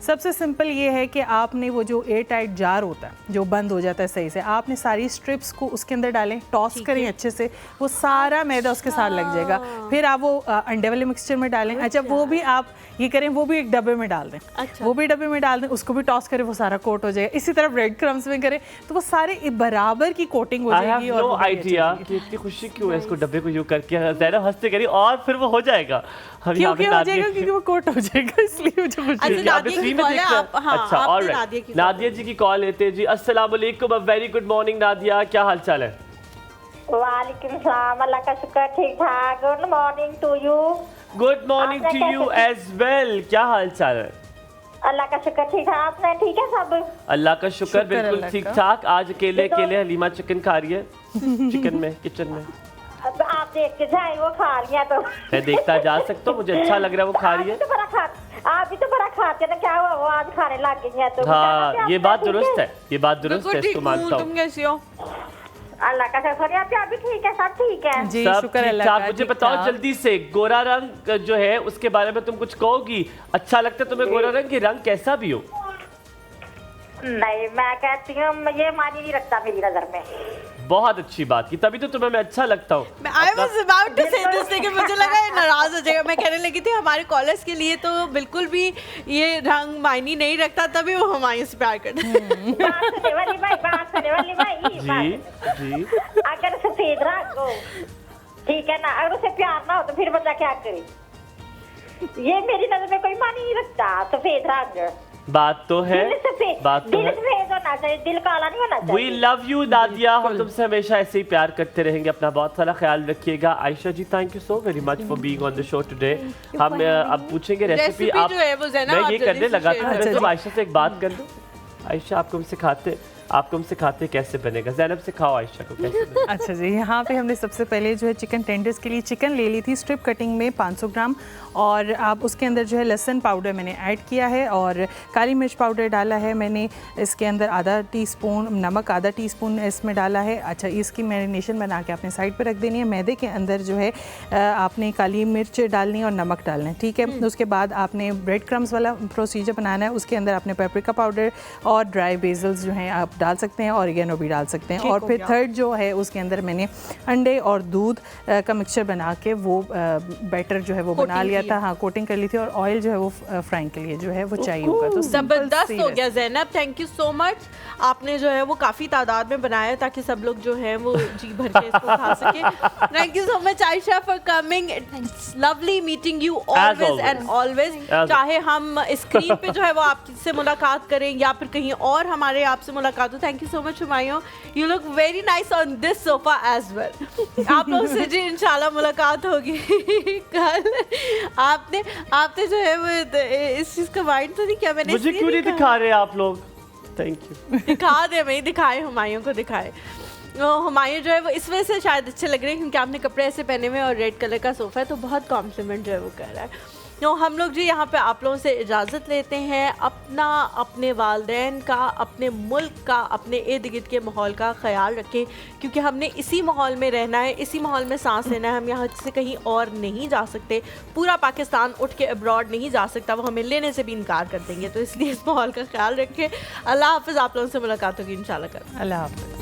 सबसे सिंपल ये है कि आपने वो जो एयर टाइट जार होता है जो बंद हो जाता है सही से, आपने सारी स्ट्रिप्स को उसके अंदर डालें, टॉस करें अच्छे से, वो सारा मैदा उसके साथ लग जाएगा। फिर आप वो अंडे वाले मिक्सचर में डालें। अच्छा, वो भी आप ये करें, वो भी एक डब्बे में डाल दें। अच्छा, वो भी डब्बे में डाल दें, उसको भी टॉस करें, वो सारा कोट हो जाएगा। इसी तरह ब्रेड क्रम्स में करें तो वो सारे बराबर की कोटिंग हो जाएगी। और नो आइडिया कि इतनी खुशी क्यों है इसको डब्बे को यूज करके ज़ैनब हंसते करी, और फिर वो हो जाएगा। क्योंकि हो जाएगा, क्योंकि वो कोट हो जाएगा, इसलिए मुझे खुशी है। अच्छा, ऑलराइट, नादिया जी की कॉल लेते हैं जी। अस्सलाम वालेकुम, अ वेरी गुड मॉर्निंग नादिया, क्या हाल चाल है? वालेकुम सलाम, अल्लाह का शुक्र, ठीक ठाक। Good morning to you. Good morning to you as well, क्या हाल चाल है? अल्लाह का शुक्र, ठीक ठाक। आपने ठीक है सब? अल्लाह का शुक्र, बिल्कुल ठीक ठाक। आज अकेले हलीमा चिकन खा रही है चिकन में, किचन में। आप देख के जाए, वो खा रही है तो मैं देखता जा सकता हूँ, मुझे अच्छा लग रहा है वो खा रही है। आप भी तो बड़ा खाते हैं ना, क्या हुआ वो आज खाने लग गई है? तो हाँ, ये बात दुरुस्त है, ये बात दुरुस्त है, इसको मानता हूँ। तुम कैसी हो? अल्लाह का शुक्र है, आप भी ठीक है, सब ठीक है जी, सब शुक्र ठीक ठाक। मुझे ठीक बताओ ठाक। जल्दी से, गोरा रंग जो है उसके बारे में तुम कुछ कहोगी? अच्छा लगता है तुम्हें गोरा रंग, की रंग कैसा भी हो? नहीं, मैं कहती हूँ ये मानी नहीं रखता मेरी नजर में। बहुत अच्छी बात की, तभी तो तुम्हें मैं अच्छा लगता हूँ। I was about to say this, लेकिन मुझे लगा ये नाराज हो जाएगा। मैं कहने लगी थी हमारे कॉलर्स के लिए तो बिल्कुल भी ये रंग मायने नहीं रखता, तभी वो हमारे से प्यार करते हैं। बात करने वाली भाई जी। अगर सफेद रंग हो, ठीक है ना, अगर उसे प्यार ना हो तो फिर बंदा क्या करे? ये मेरी नजर में कोई मानी नहीं रखता सफेद रंग। बात तो है, बात तो दिल है। सफेद होना चाहिए, दिल काला नहीं होना चाहिए। वी लव यू नादिया, हम तुमसे हमेशा ऐसे ही प्यार करते रहेंगे। अपना बहुत सारा ख्याल रखिएगा। Ayesha ji, thank you so very much for being on the show today. हम अब पूछेंगे रेसिपी। आप, जो है वो ज़ैनब, मैं आप ये जल्दी करने से लगा share था, करें। मैं तो आयशा से एक बात कर लूँ। आयशा, आपको हम सिखाते कैसे बनेगा। ज़ैनब सिखाओ आयशा को कैसे बनेगा। अच्छा जी, यहाँ पे हमने सबसे पहले जो है चिकन टेंडर्स के लिए चिकन ले ली थी स्ट्रिप कटिंग में 500 ग्राम, और आप उसके अंदर जो है लहसुन पाउडर मैंने ऐड किया है और काली मिर्च पाउडर डाला है मैंने। इसके अंदर आधा टीस्पून नमक, आधा टीस्पून इसमें डाला है। अच्छा, इसकी मैरिनेशन बना के आपने साइड पे रख देनी है। मैदे के अंदर जो है आपने काली मिर्च डालनी है और नमक डालना है, ठीक है। उसके बाद आपने ब्रेड क्रम्स वाला प्रोसीजर बनाना है। उसके अंदर आपने पेपरिका पाउडर और ड्राई बेजल्स जो हैं आप डाल सकते हैं, ऑरिगेनो भी डाल सकते हैं। और फिर थर्ड जो है उसके अंदर मैंने अंडे और दूध का मिक्सचर बना के वो बैटर जो है वो बना लिया था। हाँ, कोटिंग कर ली थी। और ऑयल जो है वो फ्राइंग के लिए जो है वो चाहिए होगा। तो जबरदस्त हो गया Zainab, thank you so much. आपने जो है वो काफ़ी तादाद में बनाया ताकि सब लोग जो है वो जी भर के इसको खा सके। Thank you so much Ayesha for coming, it's lovely meeting you always and always. चाहे हम स्क्रीन पे जो है वो आपसे मुलाकात करें या फिर कहीं और हमारे आपसे मुलाकात हो। Thank you so much Humayun, you look very nice on this sofa as well. आप लोगों से जी इंशाल्लाह मुलाकात होगी कल। आपने जो है वो इस चीज़ का माइंड तो नहीं किया मैंने। मुझे क्यों नहीं दिखा रहे आप लोग? Thank you. दिखा दे, मैं दिखाए, हुमायूं को दिखाए। हुमायूं जो है वो इस वजह से शायद अच्छे लग रहे हैं क्योंकि आपने कपड़े ऐसे पहने हुए और रेड कलर का सोफ़ा है, तो बहुत कॉम्प्लीमेंट जो है वो कर रहा है। तो हम लोग जी यहाँ पे आप लोगों से इजाज़त लेते हैं। अपना, अपने वालिदैन का, अपने मुल्क का, अपने इर्द गिर्द के माहौल का ख्याल रखें क्योंकि हमने इसी माहौल में रहना है, इसी माहौल में सांस लेना है। हम यहाँ से कहीं और नहीं जा सकते। पूरा पाकिस्तान उठ के अब्रॉड नहीं जा सकता, वो हमें लेने से भी इनकार कर देंगे। तो इसलिए इस माहौल का ख्याल रखें। अल्लाह हाफ़िज़। आप लोगों से मुलाकात होगी इंशाल्लाह कल। अल्लाह हाफ़िज़।